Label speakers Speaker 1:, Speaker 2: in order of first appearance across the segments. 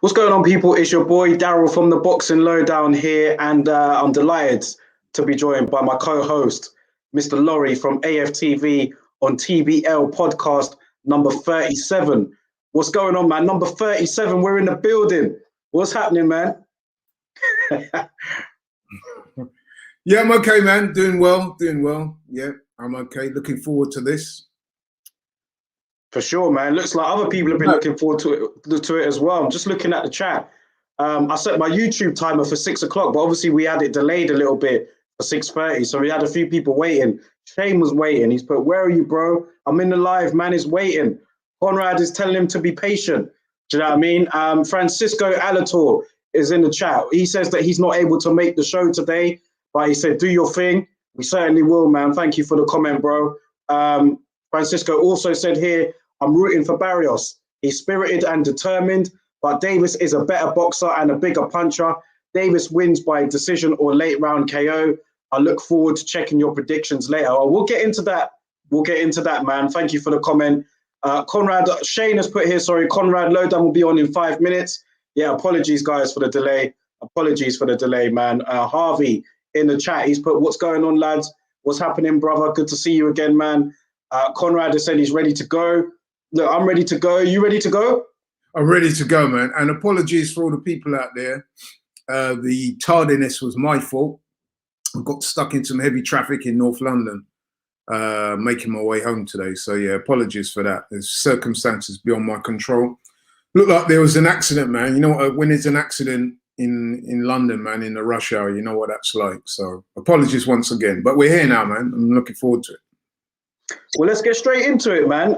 Speaker 1: What's going on, people? It's your boy Daryl from the Boxing Lowdown here, and I'm delighted to be joined by my co-host, Mr. Laurie from AFTV on TBL podcast number 37. What's going on, man? Number 37, we're in the building. What's happening, man?
Speaker 2: Yeah, I'm okay, man. Doing well. Yeah, I'm okay. Looking forward to this.
Speaker 1: For sure, man. Looks like other people have been looking forward to it as well. I'm just looking at the chat. I set my YouTube timer for 6 o'clock, but obviously we had it delayed a little bit for 6:30. So we had a few people waiting. Shane was waiting. He's put, "Where are you, bro? I'm in the live. Man is waiting." Conrad is telling him to be patient. Do you know what I mean? Francisco Alator is in the chat. He says that he's not able to make the show today, but he said, "Do your thing." We certainly will, man. Thank you for the comment, bro. Francisco also said here, "I'm rooting for Barrios. He's spirited and determined, but Davis is a better boxer and a bigger puncher. Davis wins by decision or late round KO. I look forward to checking your predictions later." Oh, we'll get into that. Man. Thank you for the comment. Shane has put here, Conrad Lowdown will be on in 5 minutes. Yeah, apologies, guys, for the delay. Man. Harvey in the chat, he's put, "What's going on, lads? What's happening, brother? Good to see you again, man." Conrad has said he's ready to go. Look, I'm ready to go. You ready to go?
Speaker 2: I'm ready to go, man. And apologies for all the people out there. The tardiness was my fault. I got stuck in some heavy traffic in North London, making my way home today. So yeah, apologies for that. There's circumstances beyond my control. Looked like there was an accident, man. You know, when there's an accident in London, man, in the rush hour, you know what that's like. So apologies once again. But we're here now, man. I'm looking forward to it.
Speaker 1: Well, let's get straight into it, man.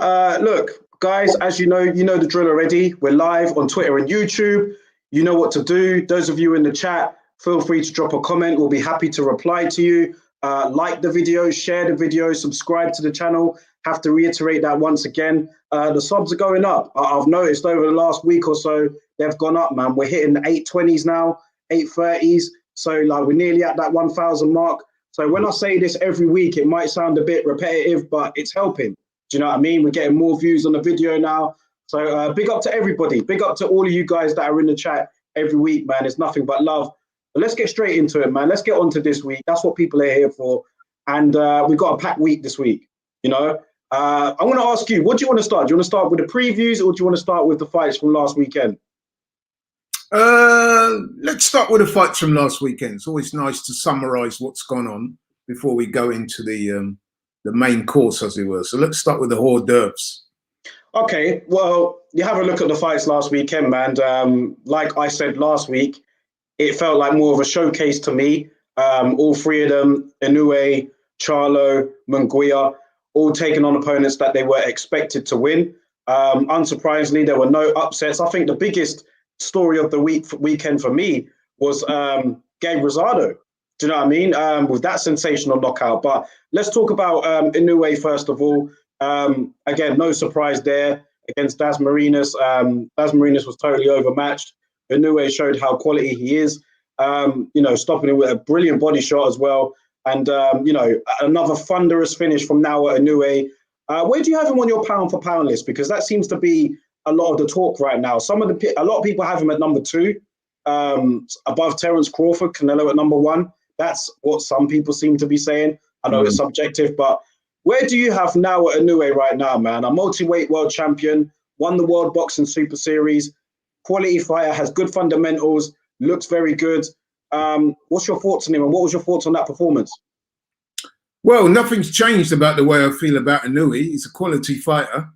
Speaker 1: Look, guys, as you know the drill already. We're live on Twitter and YouTube. You know what to do. Those of you in the chat, feel free to drop a comment. We'll be happy to reply to you. Like the video, share the video, subscribe to the channel. Have to reiterate that once again. The subs are going up. I've noticed over the last week or so, they've gone up, man. We're hitting the 820s now, 830s. So like we're nearly at that 1,000 mark. So when I say this every week, it might sound a bit repetitive, but it's helping. Do you know what I mean? We're getting more views on the video now. So big up to everybody. Big up to all of you guys that are in the chat every week, man. It's nothing but love. But let's get straight into it, man. Let's get on to this week. That's what people are here for. And we've got a packed week this week, you know. I want to ask you, what do you want to start? Do you want to start with the previews or do you want to start with the fights from last weekend?
Speaker 2: Let's start with the fights from last weekend. It's always nice to summarize what's gone on before we go into the main course, as it were. So let's start with the hors d'oeuvres.
Speaker 1: Okay, well, you have a look at the fights last weekend, man. Like I said last week, it felt like more of a showcase to me. All three of them, Inoue, Charlo, Munguia, all taking on opponents that they were expected to win. Unsurprisingly, there were no upsets. I think the biggest story of the weekend for me was Gabe Rosado. Do you know what I mean? With that sensational knockout. But let's talk about Inoue first of all. Again, no surprise there against Davis-Barrios. Davis-Barrios was totally overmatched. Inoue showed how quality he is. Stopping him with a brilliant body shot as well. And, another thunderous finish from now at Inoue. Where do you have him on your pound for pound list? Because that seems to be a lot of the talk right now. A lot of people have him at number 2, above Terence Crawford, Canelo at number 1. That's what some people seem to be saying. I know it's subjective, but where do you have now at Inoue right now, man? A multi-weight world champion, won the World Boxing Super Series, quality fighter, has good fundamentals, looks very good. What's your thoughts on him, and what was your thoughts on that performance?
Speaker 2: Well, nothing's changed about the way I feel about Inoue. He's a quality fighter.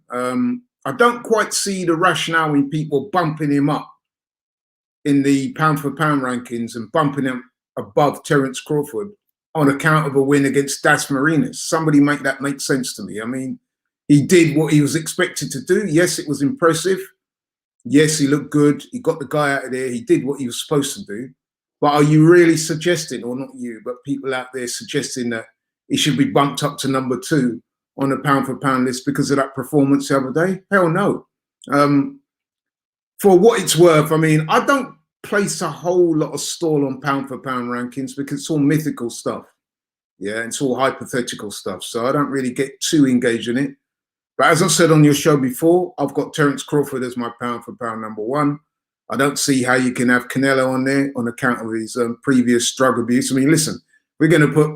Speaker 2: I don't quite see the rationale in people bumping him up in the pound for pound rankings and bumping him above Terence Crawford on account of a win against Davis-Barrios. Somebody make that make sense to me. I mean, he did what he was expected to do. Yes, it was impressive. Yes, he looked good. He got the guy out of there. He did what he was supposed to do. But are you really suggesting, or not you, but people out there suggesting that he should be bumped up to number 2 on the pound for pound list because of that performance the other day? Hell no. For what it's worth, I mean, I don't place a whole lot of store on pound for pound rankings because it's all mythical stuff. Yeah, it's all hypothetical stuff. So I don't really get too engaged in it. But as I said on your show before, I've got Terence Crawford as my pound for pound number 1. I don't see how you can have Canelo on there on account of his previous drug abuse. I mean, listen, we're going to put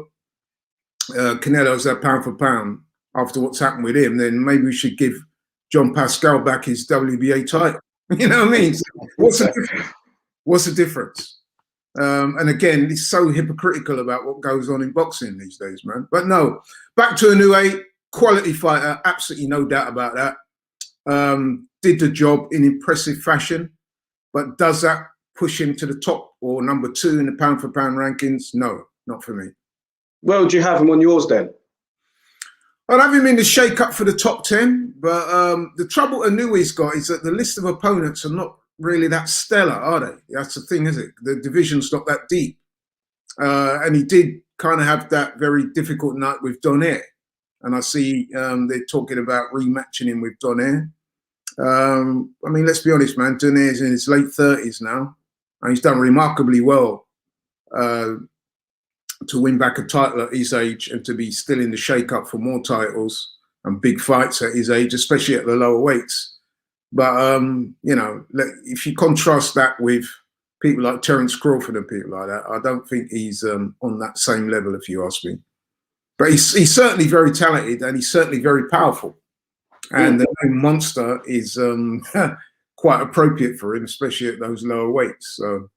Speaker 2: Canelo as that pound for pound after what's happened with him, then maybe we should give John Pascal back his WBA title. You know what I mean? So what's the difference? What's the difference? And again, it's so hypocritical about what goes on in boxing these days, man. But no, back to Inoue, quality fighter, absolutely no doubt about that. Did the job in impressive fashion, but does that push him to the top or number 2 in the pound for pound rankings? No, not for me.
Speaker 1: Where would you have him on yours then?
Speaker 2: I'd have him in the shake-up for the top 10, but the trouble Inoue's got is that the list of opponents are not really that stellar, are they? That's the thing, is it? The division's not that deep. And he did kind of have that very difficult night with Donaire. And I see they're talking about rematching him with Donaire. I mean, let's be honest, man. Donaire's in his late 30s now, and he's done remarkably well to win back a title at his age and to be still in the shake-up for more titles and big fights at his age, especially at the lower weights. But, you know, if you contrast that with people like Terence Crawford and people like that, I don't think he's on that same level, if you ask me. But he's certainly very talented and he's certainly very powerful. And the name Monster is quite appropriate for him, especially at those lower weights. So,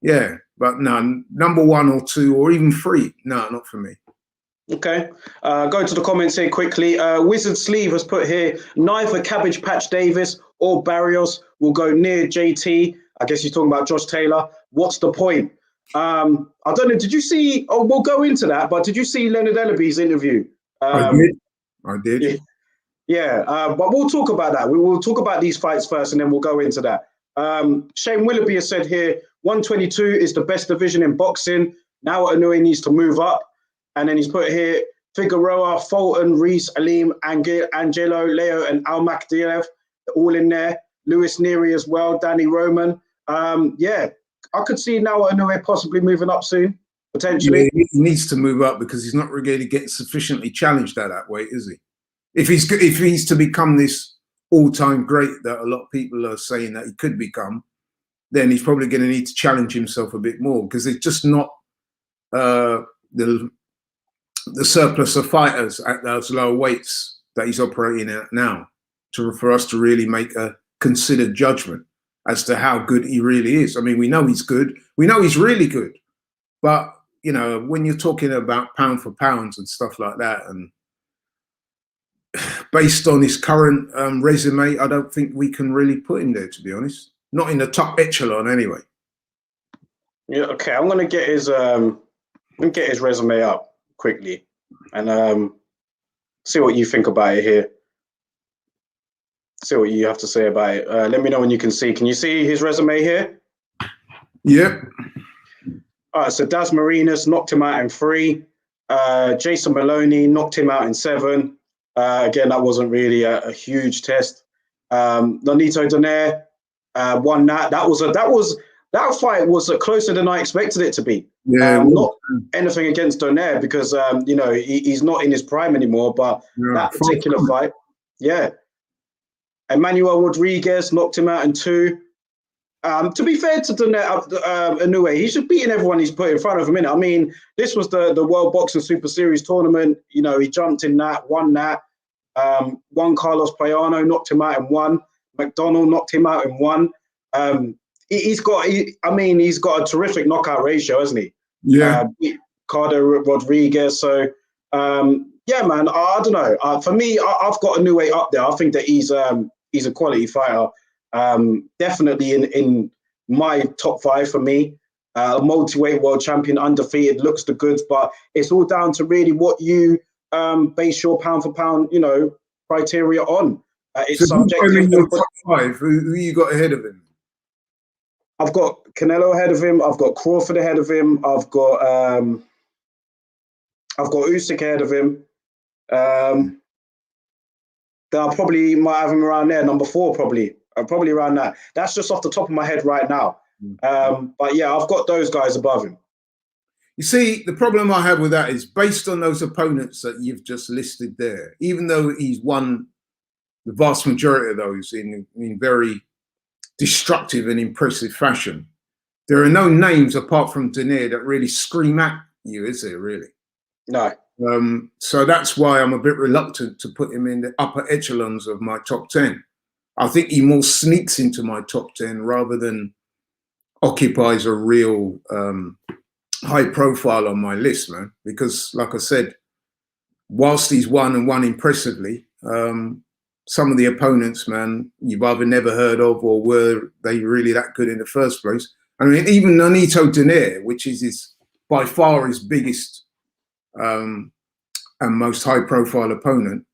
Speaker 2: yeah, but no, number 1 or 2 or even 3, no, not for me.
Speaker 1: Okay, go to the comments here quickly. Wizard Sleeve has put here, neither Cabbage Patch Davis or Barrios will go near JT. I guess he's talking about Josh Taylor. What's the point? I don't know, did you see, we'll go into that, but did you see Leonard Ellaby's interview?
Speaker 2: I did.
Speaker 1: Yeah, but we'll talk about that. We will talk about these fights first and then we'll go into that. Shane Willoughby has said here, 122 is the best division in boxing. Now Inoue needs to move up. And then he's put here, Figueroa, Fulton, Reese, Aleem, Angelo, Leo, and Almakdiev, all in there. Lewis Neary as well, Danny Roman. Yeah, I could see now Inoue possibly moving up soon, potentially.
Speaker 2: Yeah, he needs to move up because he's not really getting sufficiently challenged at that weight, is he? If he's to become this all-time great that a lot of people are saying that he could become, then he's probably going to need to challenge himself a bit more because it's just not the surplus of fighters at those lower weights that he's operating at now for us to really make a considered judgment as to how good he really is. I mean, we know he's good. We know he's really good. But, you know, when you're talking about pound for pounds and stuff like that, and based on his current resume, I don't think we can really put him there, to be honest. Not in the top echelon anyway.
Speaker 1: Yeah, okay. I'm gonna get his resume up quickly and see what you think about it here. See what you have to say about it. Let me know when you can see. Can you see his resume here?
Speaker 2: Yep.
Speaker 1: All right, so Daz Marinas knocked him out in 3. Jason Maloney knocked him out in 7. Again, that wasn't really a huge test. Nonito Donaire won that. That fight was closer than I expected it to be.
Speaker 2: Yeah,
Speaker 1: not anything against Donaire because you know he's not in his prime anymore. But that particular fight, yeah. Emmanuel Rodriguez knocked him out in 2. To be fair to Inoue, he's just beating everyone he's put in front of him. I mean, this was the World Boxing Super Series tournament. You know, he jumped in that, won that. Juan Carlos Payano knocked him out in 1. McDonald knocked him out in 1. He's got a terrific knockout ratio, hasn't he?
Speaker 2: Yeah.
Speaker 1: Ricardo Rodriguez. So, yeah, man, I don't know. For me, I've got Inoue up there. I think that he's a quality fighter. Definitely in my top 5 for me. A multi-weight world champion, undefeated, looks the goods, but it's all down to really what you base your pound for pound, you know, criteria on. It's
Speaker 2: so
Speaker 1: subjective.
Speaker 2: In your top 5, who you got ahead of him?
Speaker 1: I've got Canelo ahead of him. I've got Crawford ahead of him. I've got Usyk ahead of him. Then I probably might have him around there, number 4 probably. Probably around that. That's just off the top of my head right now. But yeah, I've got those guys above him.
Speaker 2: You see, the problem I have with that is based on those opponents that you've just listed there, even though he's won the vast majority of those in very destructive and impressive fashion. There are no names apart from Denier that really scream at you, is there really?
Speaker 1: No.
Speaker 2: So that's why I'm a bit reluctant to put him in the upper echelons of my top 10. I think he more sneaks into my top 10 rather than occupies a real high profile on my list, man. Because like I said, whilst he's won and won impressively, some of the opponents, man, you've either never heard of or were they really that good in the first place. I mean, even Nonito Donaire, which is by far his biggest and most high-profile opponent,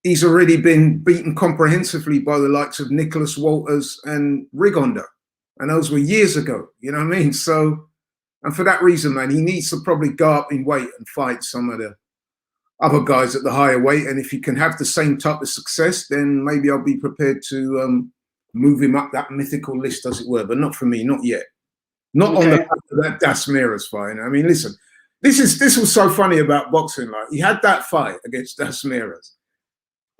Speaker 2: he's already been beaten comprehensively by the likes of Nicholas Walters and Rigonda. And those were years ago, you know what I mean? So, and for that reason, man, he needs to probably go up in weight and fight some of the other guys at the higher weight. And if he can have the same type of success, then maybe I'll be prepared to move him up that mythical list, as it were. But not for me, not yet. Not on the back of that Das Meras fight. I mean, listen, this was so funny about boxing. Like, he had that fight against Das Meras.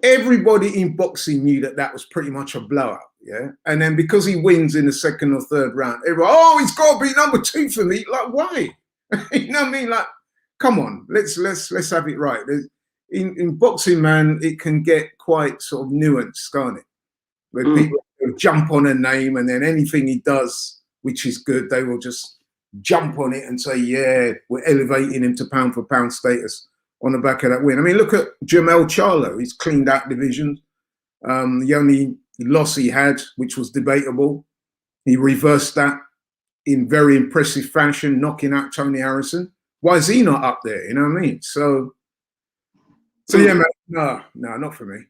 Speaker 2: Everybody in boxing knew that that was pretty much a blowout, yeah? And then because he wins in the second or third round, everyone, oh, he's got to be number 2 for me. Like, why? You know what I mean? Like, come on, let's have it right. In boxing, man, it can get quite sort of nuanced, can't it? Where people jump on a name and then anything he does, which is good, they will just jump on it and say, yeah, we're elevating him to pound for pound status on the back of that win. I mean, look at Jamel Charlo. He's cleaned out divisions. The only loss he had, which was debatable, he reversed that in very impressive fashion, knocking out Tony Harrison. Why is he not up there? You know what I mean? So yeah, man, no, not for me.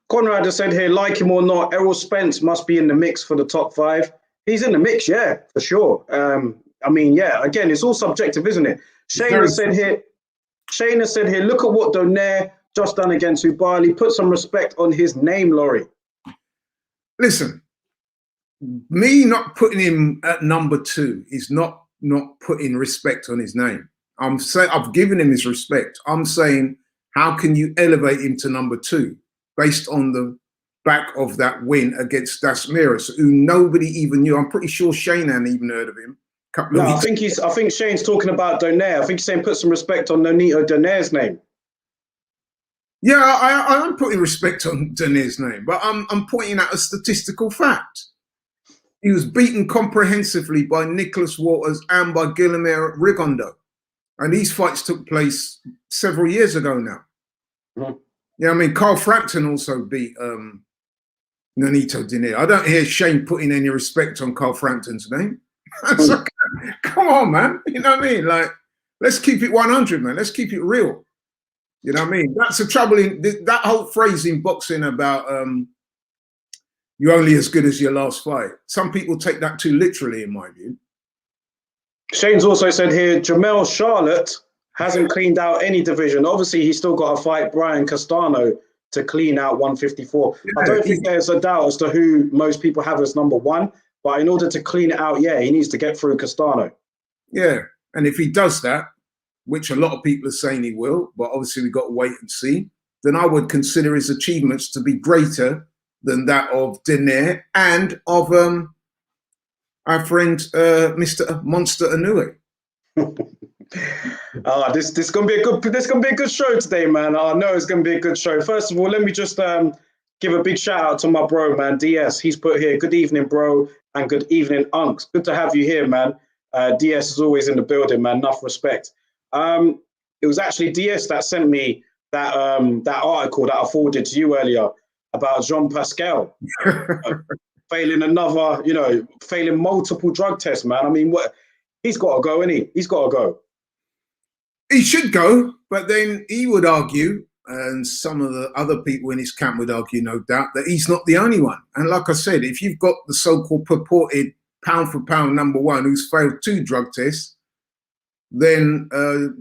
Speaker 1: Conrad has said here, like him or not, Errol Spence must be in the mix for the top 5. He's in the mix, yeah, for sure. I mean, yeah, again, it's all subjective, isn't it? Shane has said here, look at what Donaire just done against Ubali. Put some respect on his name, Laurie.
Speaker 2: Listen, me not putting him at number 2 is not putting respect on his name. I'm saying I've given him his respect. I'm saying, how can you elevate him to number 2 based on the back of that win against Das Meras, who nobody even knew? I'm pretty sure Shane hadn't even heard of him.
Speaker 1: I think Shane's talking about Donaire. I think he's saying put some respect on Nonito Donaire's name.
Speaker 2: Yeah, I am putting respect on Donaire's name, but I'm pointing out a statistical fact. He was beaten comprehensively by Nicholas Walters and by Guillermo Rigonda. And these fights took place several years ago now. Mm-hmm. Yeah, I mean, Carl Frampton also beat Nonito Donaire. I don't hear Shane putting any respect on Carl Frampton's name. So, come on, man. You know what I mean? Like, let's keep it 100, man. Let's keep it real. You know what I mean? That's the trouble in that whole phrase in boxing about you're only as good as your last fight. Some people take that too literally, in my view.
Speaker 1: Shane's also said here, Jamel Charlotte hasn't cleaned out any division. Obviously, he's still got to fight Brian Castano to clean out 154. Yeah, I don't think there's a doubt as to who most people have as number 1. But in order to clean it out, yeah, he needs to get through Castano.
Speaker 2: Yeah, and if he does that, which a lot of people are saying he will, but obviously we've got to wait and see, then I would consider his achievements to be greater than that of Donaire and of our friend Mr. Monster Inoue.
Speaker 1: This gonna be a good show today, man. I know it's gonna be a good show. First of all, let me just give a big shout out to my bro, man, DS. He's put here, good evening, bro, and good evening, Unks. Good to have you here, man. DS is always in the building, man. Enough respect. It was actually DS that sent me that article that I forwarded to you earlier about Jean Pascal failing failing multiple drug tests, man. I mean, what? He's got to go, isn't he? He's got to go.
Speaker 2: He should go, but then he would argue, and some of the other people in his camp would argue, no doubt, that he's not the only one. And like I said, if you've got the so-called purported pound for pound number 1 who's failed 2 drug tests, then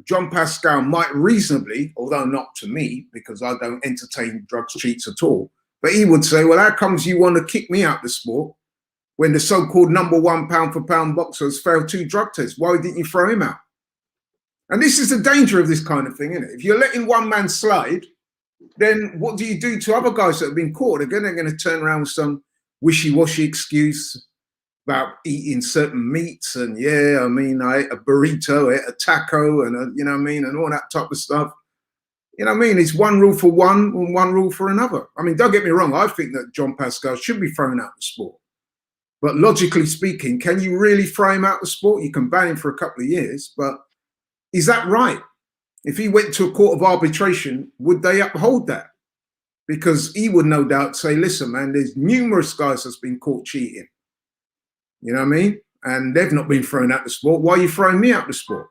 Speaker 2: John Pascal might reasonably, although not to me, because I don't entertain drugs cheats at all, but he would say, well, how comes you want to kick me out the sport when the so-called number 1 pound for pound boxer has failed 2 drug tests? Why didn't you throw him out? And this is the danger of this kind of thing, isn't it? If you're letting one man slide, then what do you do to other guys that have been caught? Again, they're going to turn around with some wishy-washy excuse about eating certain meats, and I mean, I ate a burrito, I ate a taco, and you know what I mean, and all that type of stuff. You know what I mean? It's one rule for one and one rule for another. I mean, don't get me wrong, I think that John Pascal should be thrown out of the sport. But logically speaking, can you really throw him out of the sport? You can ban him for a couple of years, but is that right? If he went to a court of arbitration, would they uphold that? Because he would no doubt say, listen, man, there's numerous guys that's been caught cheating. You know what I mean? And they've not been thrown out of the sport. Why are you throwing me out of the sport?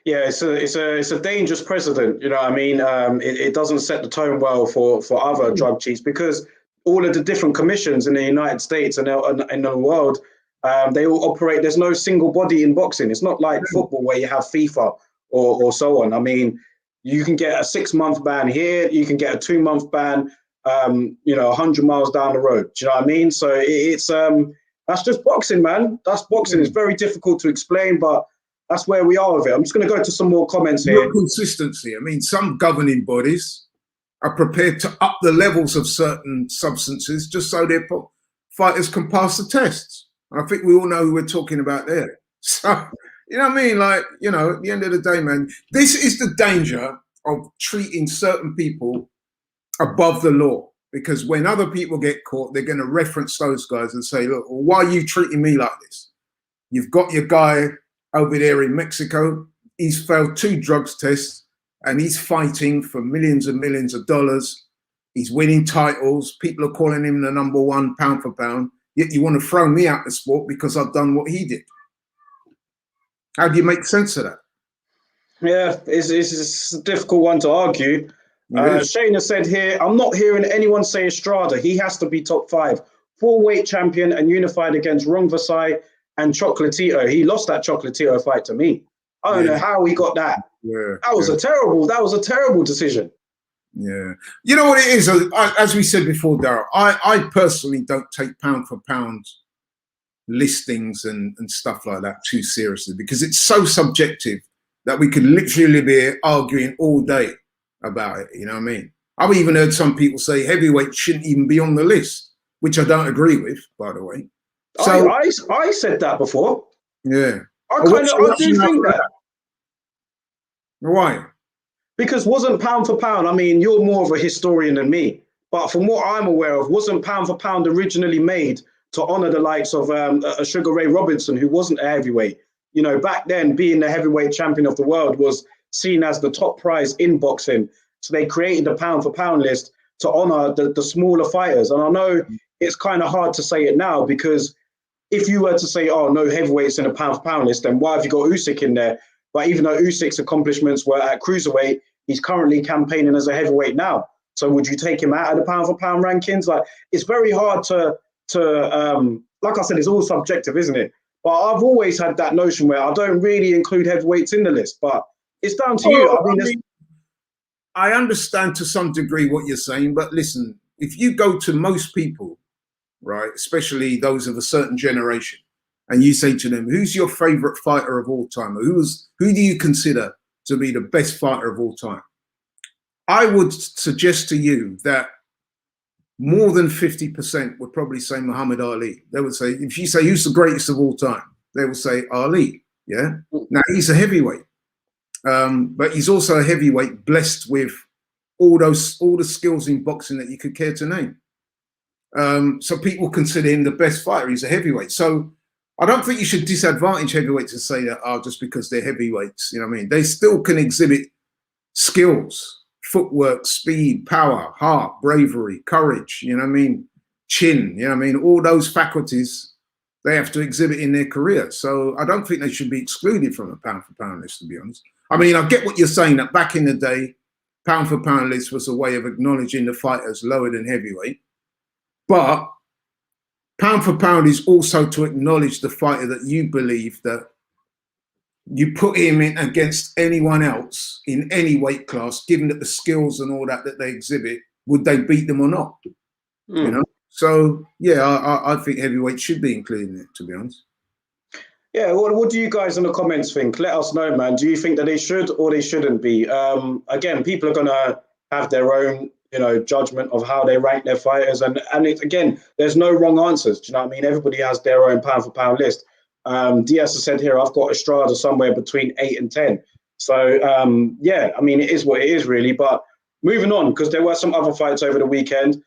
Speaker 1: Yeah, it's a dangerous precedent. You know what I mean? It doesn't set the tone well for other drug cheats, because all of the different commissions in the United States and in the world, they all operate. There's no single body in boxing. It's not like football where you have FIFA or so on. I mean, you can get a 6-month ban here. You can get a 2-month ban, 100 miles down the road. Do you know what I mean? So it's that's just boxing, man. That's boxing. It's very difficult to explain, but that's where we are with it. I'm just going to go to some more comments here.
Speaker 2: No consistency. I mean, some governing bodies are prepared to up the levels of certain substances just so their fighters can pass the tests. And I think we all know who we're talking about there. So, you know what I mean? Like, you know, at the end of the day, man, this is the danger of treating certain people above the law. Because when other people get caught, they're going to reference those guys and say, look, well, why are you treating me like this? You've got your guy over there in Mexico. He's failed 2 drugs tests and he's fighting for millions and millions of dollars. He's winning titles. People are calling him the #1 pound for pound. Yet you want to throw me out the sport because I've done what he did. How do you make sense of that?
Speaker 1: Yeah, it's a difficult one to argue. Shayna said here, I'm not hearing anyone say Estrada. He has to be top 5. 4-weight champion and unified against Ron Versailles and Chocolatito. He lost that Chocolatito fight to me. I don't know how he got that. That was a terrible decision.
Speaker 2: Yeah. You know what it is? As we said before, Daryl, I personally don't take pound for pound listings and stuff like that too seriously, because it's so subjective that we could literally be arguing all day about it. You know what I mean? I've even heard some people say heavyweight shouldn't even be on the list, which I don't agree with, by the way. So
Speaker 1: I said that before.
Speaker 2: Yeah.
Speaker 1: I do think that.
Speaker 2: Why?
Speaker 1: Because wasn't pound for pound, I mean, you're more of a historian than me, but from what I'm aware of, wasn't pound for pound originally made to honor the likes of a Sugar Ray Robinson, who wasn't a heavyweight? You know, back then, being the heavyweight champion of the world was seen as the top prize in boxing. So they created the pound for pound list to honor the smaller fighters. And I know it's kind of hard to say it now, because if you were to say, oh, no heavyweights in a pound for pound list, then why have you got Usyk in there? But even though Usyk's accomplishments were at cruiserweight, he's currently campaigning as a heavyweight now. So would you take him out of the pound for pound rankings? Like, it's very hard to like I said, it's all subjective, isn't it? But I've always had that notion where I don't really include heavyweights in the list, but it's down to you. I mean,
Speaker 2: I understand to some degree what you're saying, but listen, if you go to most people, right, especially those of a certain generation, and you say to them, who's your favorite fighter of all time? Or who do you consider to be the best fighter of all time? I would suggest to you that more than 50% would probably say Muhammad Ali. They would say, if you say who's the greatest of all time, they will say Ali. Yeah. Now he's a heavyweight, but he's also a heavyweight blessed with all the skills in boxing that you could care to name. So people consider him the best fighter. He's a heavyweight. So I don't think you should disadvantage heavyweights and say that, just because they're heavyweights. You know what I mean? They still can exhibit skills, footwork, speed, power, heart, bravery, courage, you know what I mean? Chin, you know what I mean? All those faculties they have to exhibit in their career. So I don't think they should be excluded from a pound for pound list, to be honest. I mean, I get what you're saying, that back in the day, pound for pound list was a way of acknowledging the fighters lower than heavyweight. But pound for pound is also to acknowledge the fighter that you believe that you put him in against anyone else in any weight class, given that the skills and all that they exhibit, would they beat them or not? You know? So, yeah, I think heavyweight should be included in it, to be honest.
Speaker 1: Yeah, what do you guys in the comments think? Let us know, man. Do you think that they should or they shouldn't be? Again, people are going to have their own judgment of how they rank their fighters. And it's, again, there's no wrong answers. Do you know what I mean? Everybody has their own pound for pound list. Diaz has said here, I've got Estrada somewhere between 8 and 10. So, yeah, I mean, it is what it is, really. But moving on, because there were some other fights over the weekend.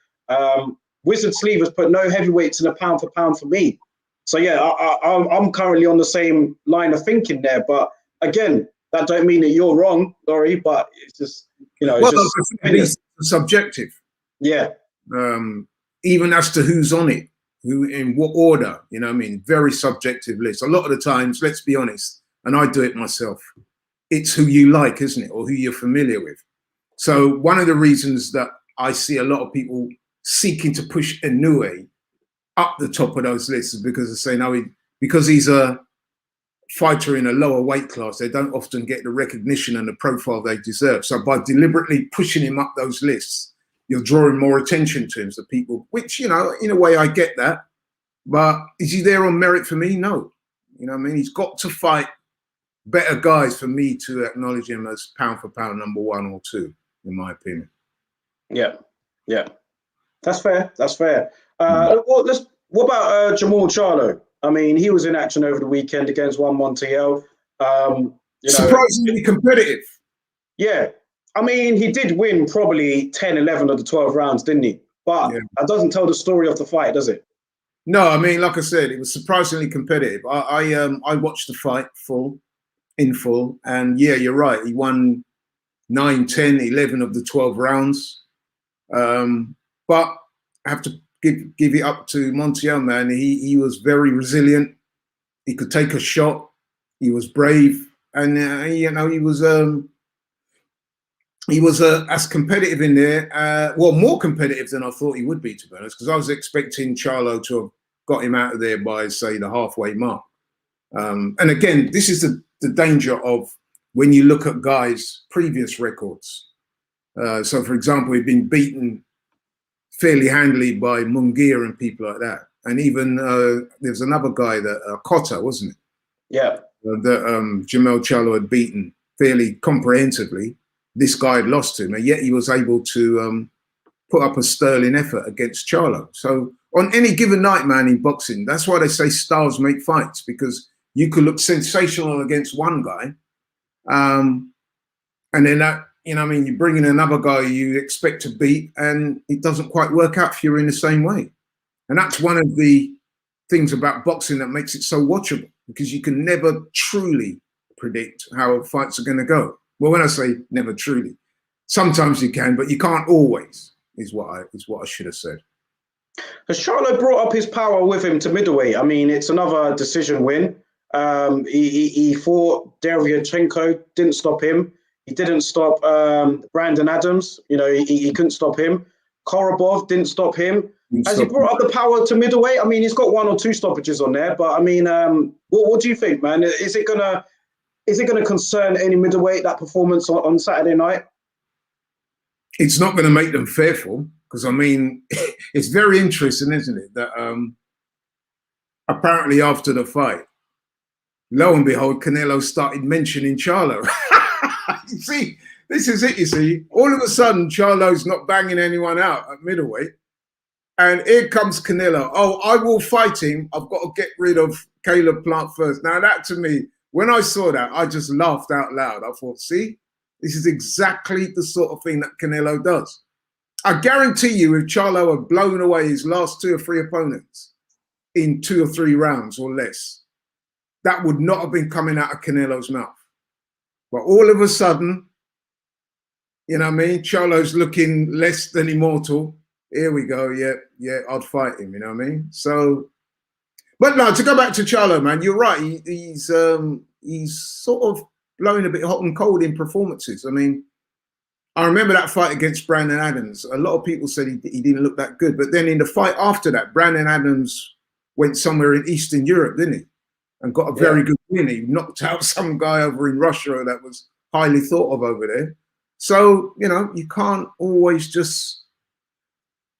Speaker 1: Wizard Sleeve has put no heavyweights in a pound for pound for me. So, yeah, I'm currently on the same line of thinking there. But, again, that don't mean that you're wrong, Laurie, but it's just,
Speaker 2: it's subjective.
Speaker 1: Yeah.
Speaker 2: Even as to who's on it, who in what order, very subjective list. A lot of the times, let's be honest, and I do it myself, it's who you like, isn't it? Or who you're familiar with. So one of the reasons that I see a lot of people seeking to push Inoue up the top of those lists is because they say, no, because he's a fighter in a lower weight class, they don't often get the recognition and the profile they deserve. So by deliberately pushing him up those lists, you're drawing more attention to him to people, which, in a way I get that. But is he there on merit for me? No. He's got to fight better guys for me to acknowledge him as pound for pound number 1 or 2, in my opinion.
Speaker 1: Yeah. That's fair. What about Jamal Charlo? I mean, he was in action over the weekend against Juan Montiel.
Speaker 2: Surprisingly competitive.
Speaker 1: Yeah. I mean, he did win probably 10, 11 of the 12 rounds, didn't he? But that doesn't tell the story of the fight, does it?
Speaker 2: No, I mean, like I said, it was surprisingly competitive. I watched the fight in full, and yeah, you're right. He won 9, 10, 11 of the 12 rounds. But I have to give it up to Montiel, man. He was very resilient. He could take a shot. He was brave, and he was as competitive in there. More competitive than I thought he would be, to be honest, because I was expecting Charlo to have got him out of there by, say, the halfway mark. And again, this is the danger of when you look at guys' previous records. So, for example, he'd been beaten fairly handily by Munguia and people like that. And even there's another guy, that Cotta, wasn't it?
Speaker 1: Yeah.
Speaker 2: That Jamel Charlo had beaten fairly comprehensively. This guy had lost to him, and yet he was able to put up a sterling effort against Charlo. So on any given night, man, in boxing, that's why they say stars make fights, because you could look sensational against one guy, and then that, you bring in another guy you expect to beat, and it doesn't quite work out for you in the same way. And that's one of the things about boxing that makes it so watchable, because you can never truly predict how fights are going to go. Well, when I say never truly, sometimes you can, but you can't always, is what I should have said.
Speaker 1: Has Charlo brought up his power with him to middleweight? I mean, it's another decision win. He fought Deryachenko, didn't stop him. He didn't stop Brandon Adams. He couldn't stop him. Korobov didn't stop him. Has he brought up the power to middleweight? I mean, he's got 1 or 2 stoppages on there, but I mean, what do you think, man? Is it gonna concern any middleweight, that performance on Saturday night?
Speaker 2: It's not going to make them fearful, because I mean, it's very interesting, isn't it? That apparently after the fight, lo and behold, Canelo started mentioning Charlo. You see, this is it. You see, all of a sudden, Charlo's not banging anyone out at middleweight, and here comes Canelo. Oh, I will fight him. I've got to get rid of Caleb Plant first. Now, that to me, when I saw that, I just laughed out loud. I thought, see, this is exactly the sort of thing that Canelo does. I guarantee you, if Charlo had blown away his last 2 or 3 opponents in 2 or 3 rounds or less, that would not have been coming out of Canelo's mouth. But all of a sudden, Charlo's looking less than immortal. Here we go. Yeah, I'd fight him. You know what I mean? So, but no, to go back to Charlo, man, you're right. He's sort of blowing a bit hot and cold in performances. I mean, I remember that fight against Brandon Adams. A lot of people said he didn't look that good. But then in the fight after that, Brandon Adams went somewhere in Eastern Europe, didn't he? And got a very good win. He knocked out some guy over in Russia that was highly thought of over there. So, you can't always just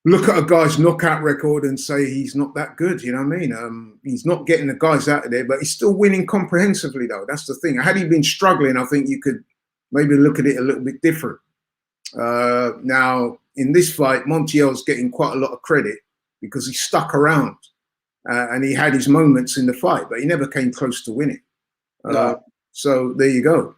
Speaker 2: look at a guy's knockout record and say he's not that good, you know what I mean? He's not getting the guys out of there, but he's still winning comprehensively, though. That's the thing. Had he been struggling, I think you could maybe look at it a little bit different. Now, in this fight, Montiel's getting quite a lot of credit because he stuck around and he had his moments in the fight, but he never came close to winning.
Speaker 1: No.
Speaker 2: So there you go.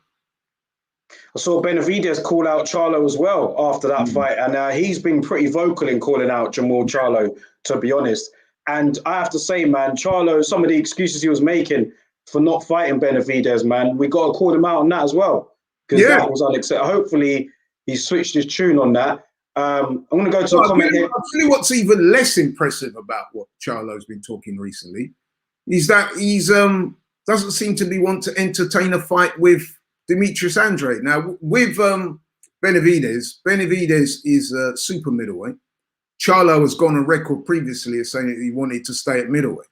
Speaker 1: I saw Benavidez call out Charlo as well after that fight, and he's been pretty vocal in calling out Jamal Charlo, to be honest. And I have to say, man, Charlo, some of the excuses he was making for not fighting Benavidez, man, we got to call him out on that as well, because that was unacceptable. Hopefully, he switched his tune on that. I'm going to go to a comment here.
Speaker 2: I'll tell you what's even less impressive about what Charlo's been talking recently is that he's doesn't seem to be want to entertain a fight with Demetrius Andrade. Now, with Benavidez is a super middleweight. Charlo has gone on record previously as saying that he wanted to stay at middleweight.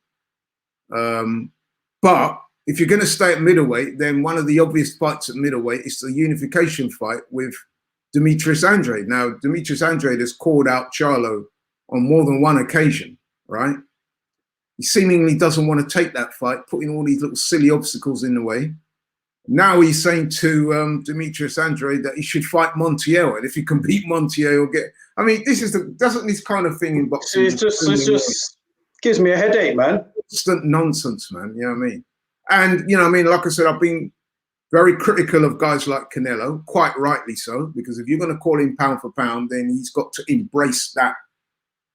Speaker 2: But if you're going to stay at middleweight, then one of the obvious fights at middleweight is the unification fight with Demetrius Andrade. Now, Demetrius Andrade has called out Charlo on more than one occasion, right? He seemingly doesn't want to take that fight, putting all these little silly obstacles in the way. Now he's saying to Demetrius Andrade that he should fight Montiel, and if he can beat Montiel, I mean, doesn't this kind of thing in boxing?
Speaker 1: It just gives me a headache, man.
Speaker 2: Constant nonsense, man. You know what I mean? And you know what I mean? Like I said, I've been very critical of guys like Canelo, quite rightly so, because if you're going to call him pound for pound, then he's got to embrace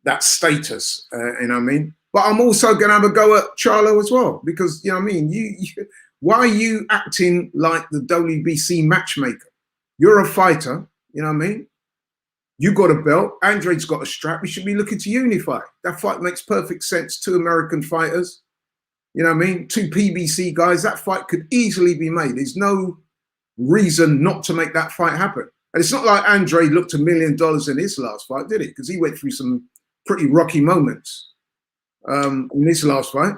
Speaker 2: that status. You know what I mean? But I'm also going to have a go at Charlo as well, because you know what I mean. Why are you acting like the WBC matchmaker? You're a fighter, you know what I mean? You got a belt. Andrade's got a strap. We should be looking to unify. That fight makes perfect sense. 2 American fighters, you know what I mean? 2 PBC guys. That fight could easily be made. There's no reason not to make that fight happen. And it's not like Andrade looked $1 million in his last fight, did it? Because he went through some pretty rocky moments in this last fight.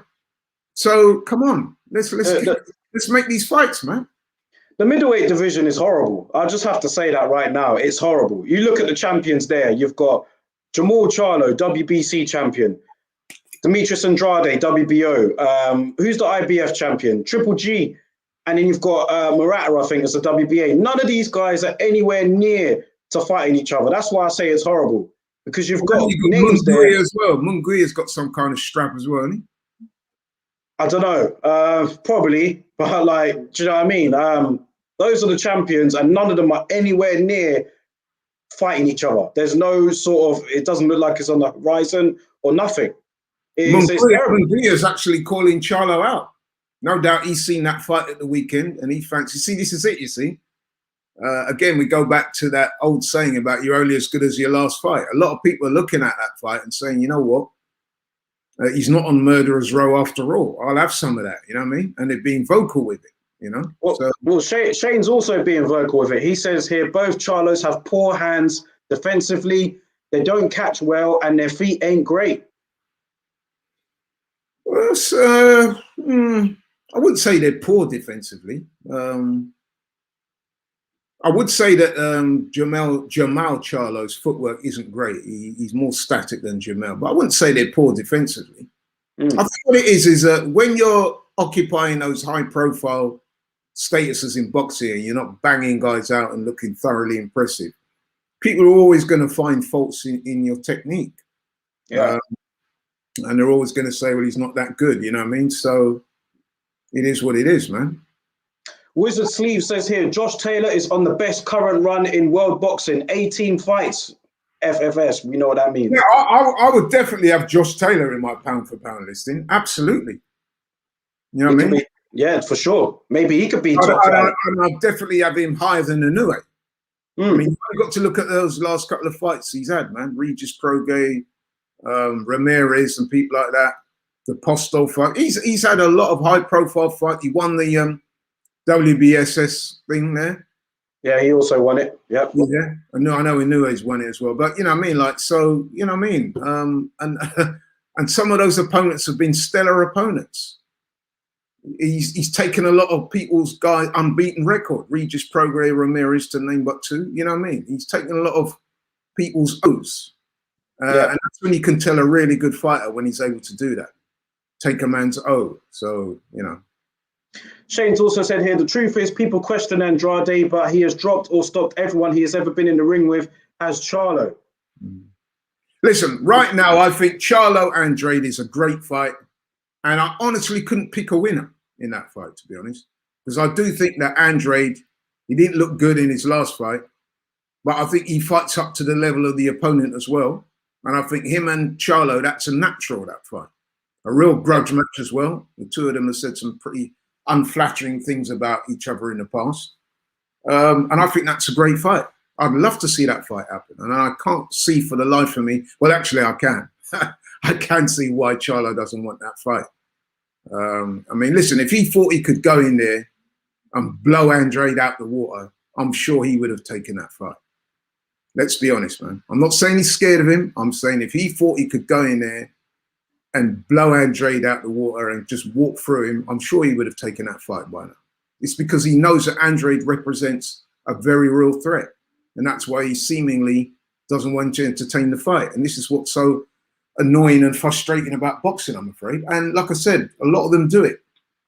Speaker 2: So come on, let's make these fights, man.
Speaker 1: The middleweight division is horrible. I just have to say that right now. It's horrible. You look at the champions there. You've got Jamal Charlo, WBC champion. Demetrius Andrade, WBO. Who's the IBF champion? Triple G. And then you've got Murata, I think, as the WBA. None of these guys are anywhere near to fighting each other. That's why I say it's horrible. Because you've got names
Speaker 2: Munguia
Speaker 1: there
Speaker 2: as well. Munguia's got some kind of strap as well, hasn't he?
Speaker 1: I don't know, probably, but like, do you know what I mean? Those are the champions, and none of them are anywhere near fighting each other. There's no sort of, it doesn't look like it's on the horizon or nothing.
Speaker 2: Munguia's actually calling Charlo out. No doubt he's seen that fight at the weekend, and he fancies. See, this is it, you see. Again, we go back to that old saying about you're only as good as your last fight. A lot of people are looking at that fight and saying, you know what? He's not on murderer's row after all. I'll have some of that, you know what I mean? And they're being vocal with it, you know?
Speaker 1: Well, Shane's also being vocal with it. He says here, both Charlos have poor hands defensively. They don't catch well, and their feet ain't great.
Speaker 2: Well, I wouldn't say they're poor defensively. I would say that Jamal Charlo's footwork isn't great. He's more static than Jamal, but I wouldn't say they're poor defensively. I think what it is that when you're occupying those high-profile statuses in boxing and you're not banging guys out and looking thoroughly impressive, people are always going to find faults in your technique.
Speaker 1: Yeah.
Speaker 2: And they're always going to say, well, he's not that good, you know what I mean? So it is what it is, man.
Speaker 1: Wizard Sleeve says here, Josh Taylor is on the best current run in world boxing, 18 fights, FFS. We know what that means.
Speaker 2: Yeah, I would definitely have Josh Taylor in my pound-for-pound listing. Absolutely. You know what I mean?
Speaker 1: Yeah, for sure. Maybe he could be top five.
Speaker 2: I'd definitely have him higher than Inoue. I mean, you've got to look at those last couple of fights he's had, man. Regis Prograis, Ramirez and people like that. The Postol fight. He's had a lot of high-profile fights. He won the WBSS thing there.
Speaker 1: Yeah, he also won it. Yep.
Speaker 2: Yeah. I know Inoue's won it as well. But you know what I mean? Like, so, you know what I mean? And some of those opponents have been stellar opponents. He's taken a lot of people's unbeaten record. Regis Prograis, Ramirez, to name but two. You know what I mean? He's taken a lot of people's O's. And that's when you can tell a really good fighter when he's able to do that. Take a man's O. So, you know.
Speaker 1: Shane's also said here, the truth is people question Andrade, but he has dropped or stopped everyone he has ever been in the ring with as Charlo.
Speaker 2: Listen, right now, I think Charlo Andrade is a great fight. And I honestly couldn't pick a winner in that fight, to be honest. Because I do think that Andrade, he didn't look good in his last fight. But I think he fights up to the level of the opponent as well. And I think him and Charlo, that's a natural, that fight. A real grudge match as well. The two of them have said some pretty unflattering things about each other in the past. And I think that's a great fight. I'd love to see that fight happen. And I can't see for the life of me. Well, actually, I can. I can see why Charlo doesn't want that fight. I mean, listen, if he thought he could go in there and blow Andrade out the water, I'm sure he would have taken that fight. Let's be honest, man. I'm not saying he's scared of him. I'm saying if he thought he could go in there and blow Andrade out the water and just walk through him, I'm sure he would have taken that fight by now. It's because he knows that Andrade represents a very real threat. And that's why he seemingly doesn't want to entertain the fight. And this is what's so annoying and frustrating about boxing, I'm afraid. And like I said, a lot of them do it.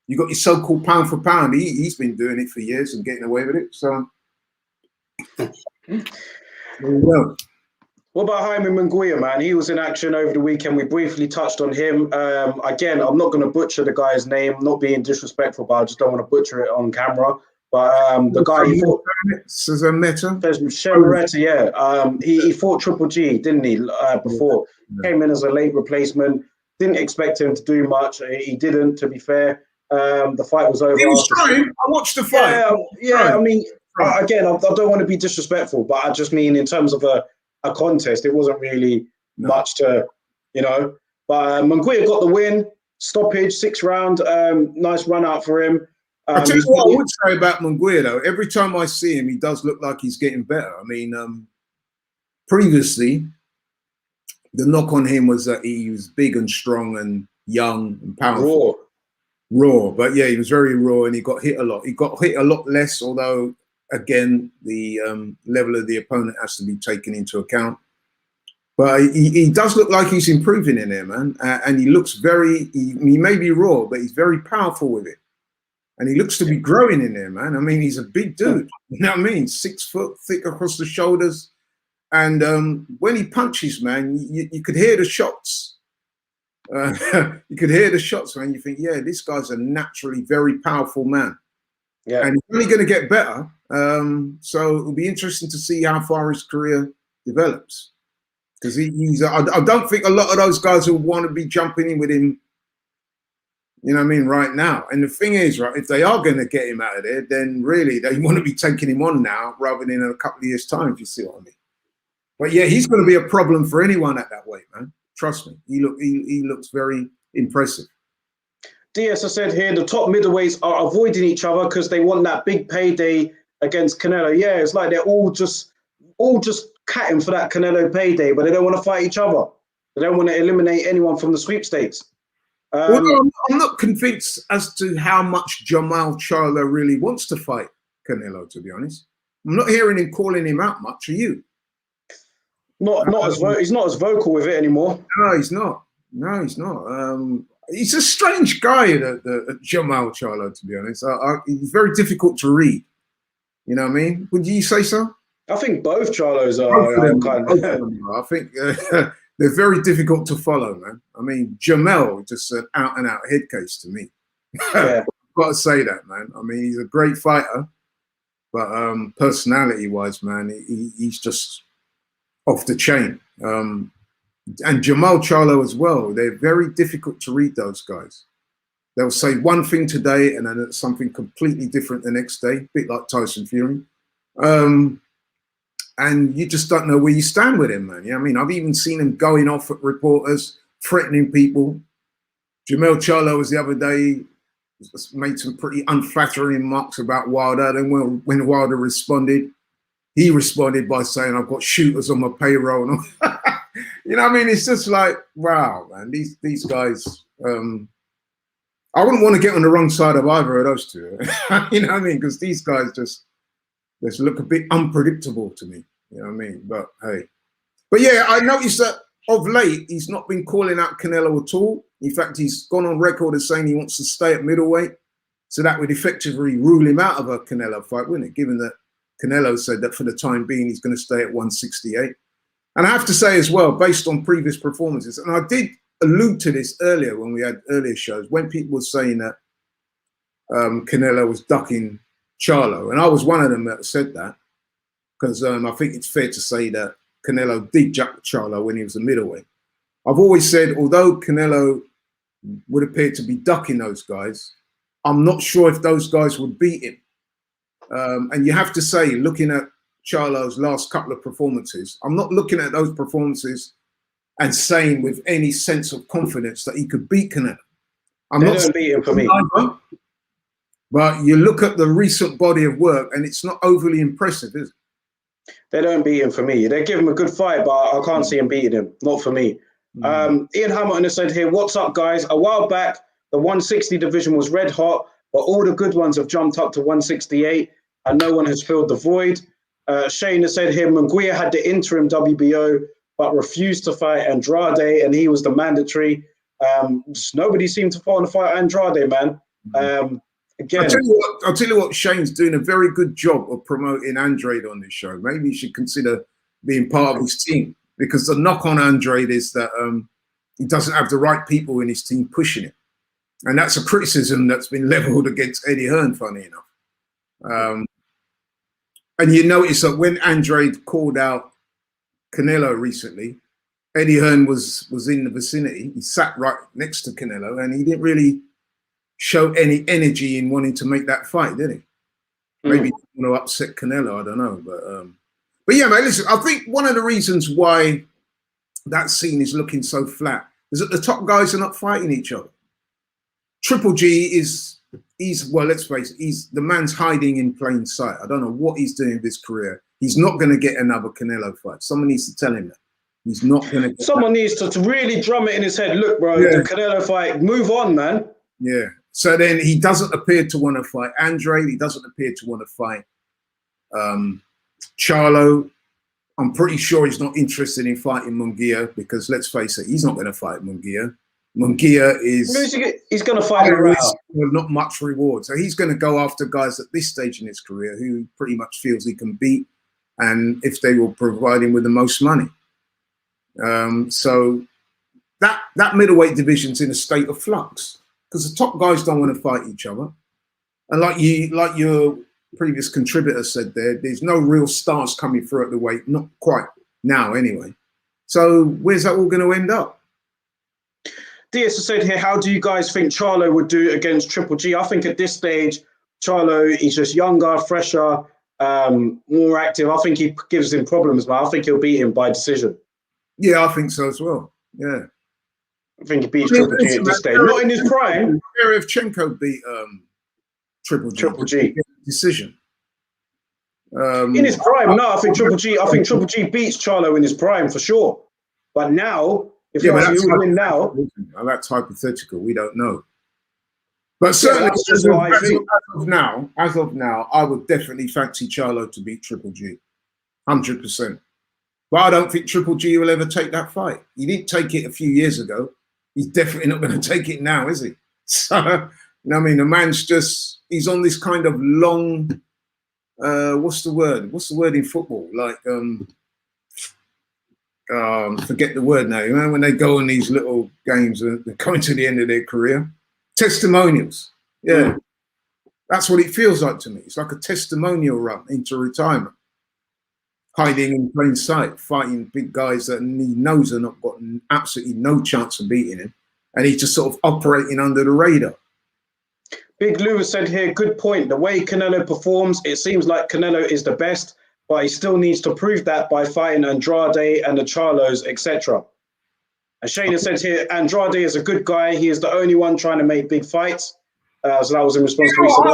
Speaker 2: You got your so-called pound for pound. He's been doing it for years and getting away with it. So there you go.
Speaker 1: What about Jaime Munguia, man? He was in action over the weekend. We briefly touched on him. Again, I'm not going to butcher the guy's name, not being disrespectful, but I just don't want to butcher it on camera. But the guy he fought, Shemareta, yeah. He fought Triple G, didn't he? Before came in as a late replacement. Didn't expect him to do much. He didn't, to be fair. The fight was over.
Speaker 2: He was trying. I watched the fight.
Speaker 1: Yeah. I mean, again, I don't want to be disrespectful, but I just mean in terms of a contest, it wasn't really much to, you know. But Munguia got the win, stoppage, 6th round. Nice run out for him.
Speaker 2: I tell you what I would say about Munguia, though. Every time I see him, he does look like he's getting better. I mean, previously, the knock on him was that he was big and strong and young and powerful. Raw. But yeah, he was very raw and he got hit a lot. He got hit a lot less, although, again, the level of the opponent has to be taken into account. But he does look like he's improving in there, man. And he looks he may be raw, but he's very powerful with it. And he looks to be growing in there, man. I mean, he's a big dude. You know what I mean? 6 foot, thick across the shoulders. And when he punches, man, you could hear the shots. You could hear the shots, man. You think, yeah, this guy's a naturally very powerful man. Yeah. And he's only going to get better. So it'll be interesting to see how far his career develops. Because I don't think a lot of those guys will want to be jumping in with him, you know what I mean, right now. And the thing is, right, if they are going to get him out of there, then really they want to be taking him on now rather than in a couple of years' time, if you see what I mean. But yeah, he's going to be a problem for anyone at that weight, man. Trust me. He looks very impressive.
Speaker 1: DS has said here, the top middleweights are avoiding each other because they want that big payday against Canelo. Yeah, it's like they're all just catting for that Canelo payday, but they don't want to fight each other. They don't want to eliminate anyone from the sweepstakes.
Speaker 2: Well, I'm not convinced as to how much Jamal Charlo really wants to fight Canelo, to be honest. I'm not hearing him calling him out much. Are you?
Speaker 1: He's not as vocal with it anymore.
Speaker 2: No, he's not. He's a strange guy, the Jamal Charlo, to be honest. He's very difficult to read. You know what I mean? Would you say so?
Speaker 1: I think both Charlos are kind of.
Speaker 2: I think they're very difficult to follow, man. I mean, Jamel just an out-and-out head case to me. Yeah. I've got to say that, man. I mean, he's a great fighter, but personality-wise, man, he's just off the chain. And Jamal Charlo as well. They're very difficult to read, those guys. They'll say one thing today and then it's something completely different the next day, a bit like Tyson Fury. And you just don't know where you stand with him, man. You know what I mean? I've even seen him going off at reporters, threatening people. Jamal Charlo was the other day, made some pretty unflattering remarks about Wilder. Then when Wilder responded, he responded by saying, I've got shooters on my payroll. You know what I mean? It's just like, wow, man, these guys, I wouldn't want to get on the wrong side of either of those two. You know what I mean? Because these guys just look a bit unpredictable to me. You know what I mean? But hey. But yeah, I noticed that of late, he's not been calling out Canelo at all. In fact, he's gone on record as saying he wants to stay at middleweight. So that would effectively rule him out of a Canelo fight, wouldn't it? Given that Canelo said that for the time being, he's going to stay at 168. And I have to say as well, based on previous performances, and I did allude to this earlier when we had earlier shows, when people were saying that Canelo was ducking Charlo, and I was one of them that said that, because I think it's fair to say that Canelo did duck Charlo when he was a middleweight. I've always said, although Canelo would appear to be ducking those guys, I'm not sure if those guys would beat him. And you have to say, looking at Charlo's last couple of performances, I'm not looking at those performances and saying with any sense of confidence that he could beat Canelo.
Speaker 1: They don't beat him for me.
Speaker 2: But you look at the recent body of work and it's not overly impressive, is it?
Speaker 1: They don't beat him for me. They give him a good fight, but I can't see him beating him. Not for me. Ian Hamilton has said here, what's up, guys? A while back, the 160 division was red hot, but all the good ones have jumped up to 168 and no one has filled the void. Shane has said here, Munguia had the interim WBO, but refused to fight Andrade, and he was the mandatory. Nobody seemed to want to fight Andrade, man. Again,
Speaker 2: I'll tell you what, Shane's doing a very good job of promoting Andrade on this show. Maybe he should consider being part of his team, because the knock on Andrade is that he doesn't have the right people in his team pushing it. And that's a criticism that's been leveled against Eddie Hearn, funny enough. And you notice that when Andrade called out Canelo recently, Eddie Hearn was in the vicinity. He sat right next to Canelo, and he didn't really show any energy in wanting to make that fight, did he? Maybe he didn't want to upset Canelo, I don't know. But yeah, man, listen, I think one of the reasons why that scene is looking so flat is that the top guys are not fighting each other. Triple G well, let's face it, the man's hiding in plain sight. I don't know what he's doing with his career. He's not going to get another Canelo fight. Someone needs to tell him that. He's not going to get
Speaker 1: Someone needs to really drum it in his head. Look, bro, the Canelo fight, move on, man.
Speaker 2: Yeah. So then he doesn't appear to want to fight Andrade. He doesn't appear to want to fight Charlo. I'm pretty sure he's not interested in fighting Munguia, because let's face it, he's not going to fight Munguia. Munguia is...
Speaker 1: He's going to fight around.
Speaker 2: Not much reward. So he's going to go after guys at this stage in his career who he pretty much feels he can beat, and if they will provide him with the most money. So that middleweight division's in a state of flux, because the top guys don't want to fight each other. And like your previous contributor said there's no real stars coming through at the weight, not quite now anyway. So where's that all going to end up?
Speaker 1: Diaz has said here, how do you guys think Charlo would do against Triple G? I think at this stage, Charlo is just younger, fresher, more active. I think he gives him problems, but I think he'll beat him by decision. Yeah,
Speaker 2: I think so as well. Yeah.
Speaker 1: I think he beats Triple G at this stage. Not in his prime.
Speaker 2: Derevchenko beat Triple G. Decision.
Speaker 1: In his prime, no. I think Triple G beats Charlo in his prime for sure. But now, if you ask me who would win now,
Speaker 2: that's hypothetical. We don't know. But certainly, as of now, I would definitely fancy Charlo to beat Triple G, 100%. But I don't think Triple G will ever take that fight. He didn't take it a few years ago. He's definitely not going to take it now, is he? So, I mean, the man's he's on this kind of long, what's the word? What's the word in football? Like, forget the word now. You know, when they go on these little games, they're coming to the end of their career. Testimonials. Yeah. That's what it feels like to me. It's like a testimonial run into retirement. Hiding in plain sight, fighting big guys that he knows are not got absolutely no chance of beating him. And he's just sort of operating under the radar.
Speaker 1: Big Lewis said here, good point. The way Canelo performs, it seems like Canelo is the best, but he still needs to prove that by fighting Andrade and the Charlos, etc. And Shayna said here, Andrade is a good guy. He is the only one trying to make big fights. So that was in response to what you said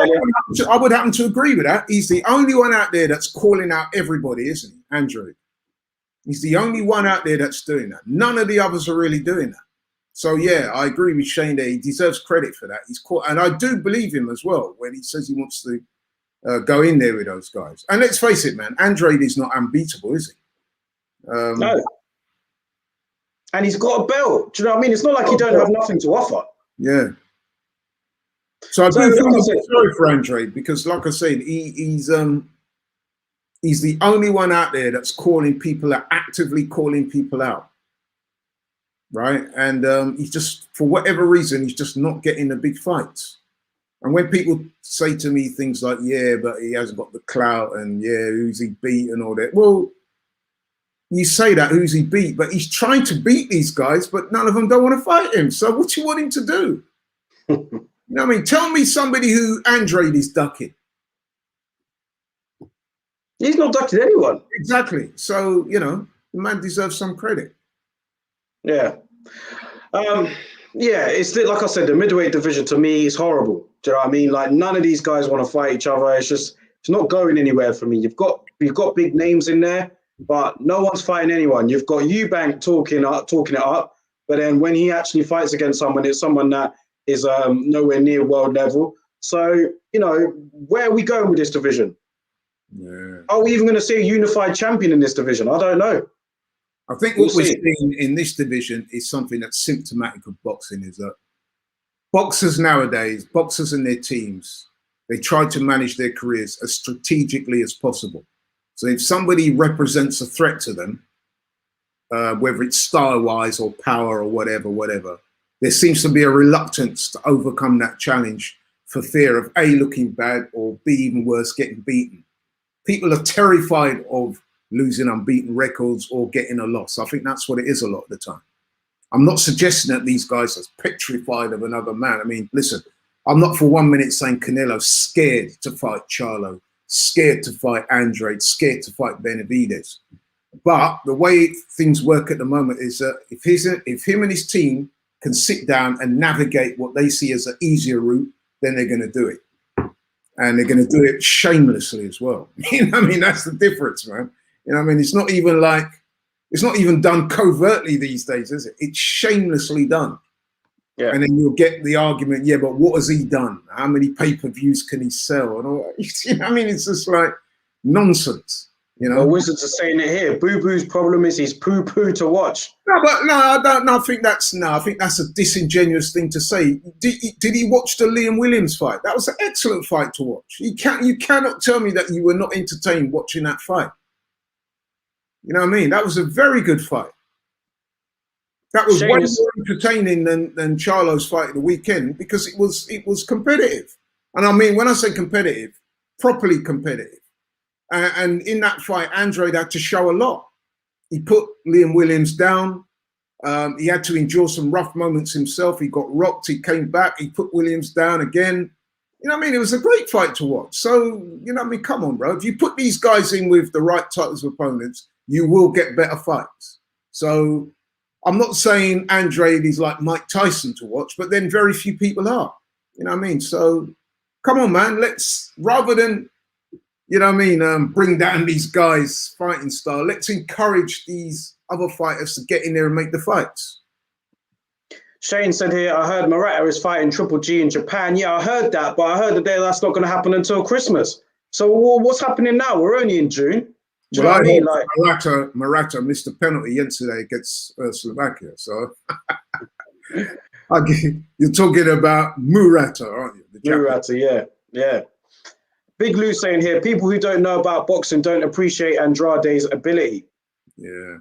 Speaker 1: earlier.
Speaker 2: I would happen to agree with that. He's the only one out there that's calling out everybody, isn't he, Andrew? He's the only one out there that's doing that. None of the others are really doing that. So, yeah, I agree with Shane there. He deserves credit for that. He's caught, and I do believe him as well when he says he wants to go in there with those guys. And let's face it, man, Andrade is not unbeatable, is he?
Speaker 1: No. And he's got a belt. Do you know what I mean? It's not like he don't have nothing to offer.
Speaker 2: Yeah. So I do feel sorry for Andrade because, like I said, he's He's the only one out there that's calling people out, actively calling people out, right? And he's just, for whatever reason, he's just not getting the big fights. And when people say to me things like, yeah, but he hasn't got the clout, and yeah, who's he beat and all that. Well, you say that, who's he beat? But he's trying to beat these guys, but none of them don't want to fight him. So what do you want him to do? You know what I mean? Tell me somebody who Andrade is ducking.
Speaker 1: He's not ducking anyone.
Speaker 2: Exactly. So, you know, the man deserves some credit.
Speaker 1: Yeah. Yeah, it's like I said, the middleweight division to me is horrible. Do you know what I mean? Like, none of these guys want to fight each other. It's not going anywhere for me. You've got big names in there, but no one's fighting anyone. You've got Eubank talking it up, but then when he actually fights against someone, it's someone that is nowhere near world level. So, you know, where are we going with this division?
Speaker 2: Yeah.
Speaker 1: Are we even going to see a unified champion in this division? I don't know.
Speaker 2: I think what we're seeing in this division is something that's symptomatic of boxing, is that boxers nowadays, boxers and their teams, they try to manage their careers as strategically as possible. So if somebody represents a threat to them, whether it's style-wise or power or whatever, there seems to be a reluctance to overcome that challenge for fear of A, looking bad, or B, even worse, getting beaten. People are terrified of losing unbeaten records or getting a loss. I think that's what it is a lot of the time. I'm not suggesting that these guys are petrified of another man. I mean, listen, I'm not for 1 minute saying Canelo's scared to fight Charlo, scared to fight Andrade, scared to fight Benavidez. But the way things work at the moment is that if him and his team can sit down and navigate what they see as an easier route, then they're going to do it. And they're going to do it shamelessly as well. You know what I mean? That's the difference, man. You know what I mean? It's not even done covertly these days, is it? It's shamelessly done. Yeah. And then you'll get the argument, yeah, but what has he done? How many pay-per-views can he sell? And all that. You know what I mean? It's just like nonsense. You know,
Speaker 1: well, Wizards are saying it here. Boo Boo's problem is he's poo-poo to watch.
Speaker 2: I think that's a disingenuous thing to say. Did he watch the Liam Williams fight? That was an excellent fight to watch. You cannot tell me that you were not entertained watching that fight. You know what I mean? That was a very good fight. That was way more entertaining than Charlo's fight of the weekend, because it was competitive. And I mean, when I say competitive, properly competitive. And in that fight, Andrade had to show a lot. He put Liam Williams down. He had to endure some rough moments himself. He got rocked. He came back. He put Williams down again. You know what I mean? It was a great fight to watch. So, you know what I mean? Come on, bro. If you put these guys in with the right types of opponents, you will get better fights. So I'm not saying Andrade is like Mike Tyson to watch, but then very few people are. You know what I mean? So come on, man. Let's, rather than, you know what I mean, bring down these guys' fighting style, let's encourage these other fighters to get in there and make the fights.
Speaker 1: Shane said here, I heard Murata is fighting Triple G in Japan. Yeah, I heard that, but I heard that's not going to happen until Christmas. So what's happening now? We're only in June.
Speaker 2: Do you know what I mean? Like, Murata missed the penalty yesterday against Slovakia. So you're talking about Murata, aren't you?
Speaker 1: Murata, yeah. Big Lou saying here, people who don't know about boxing don't appreciate Andrade's ability.
Speaker 2: Yeah.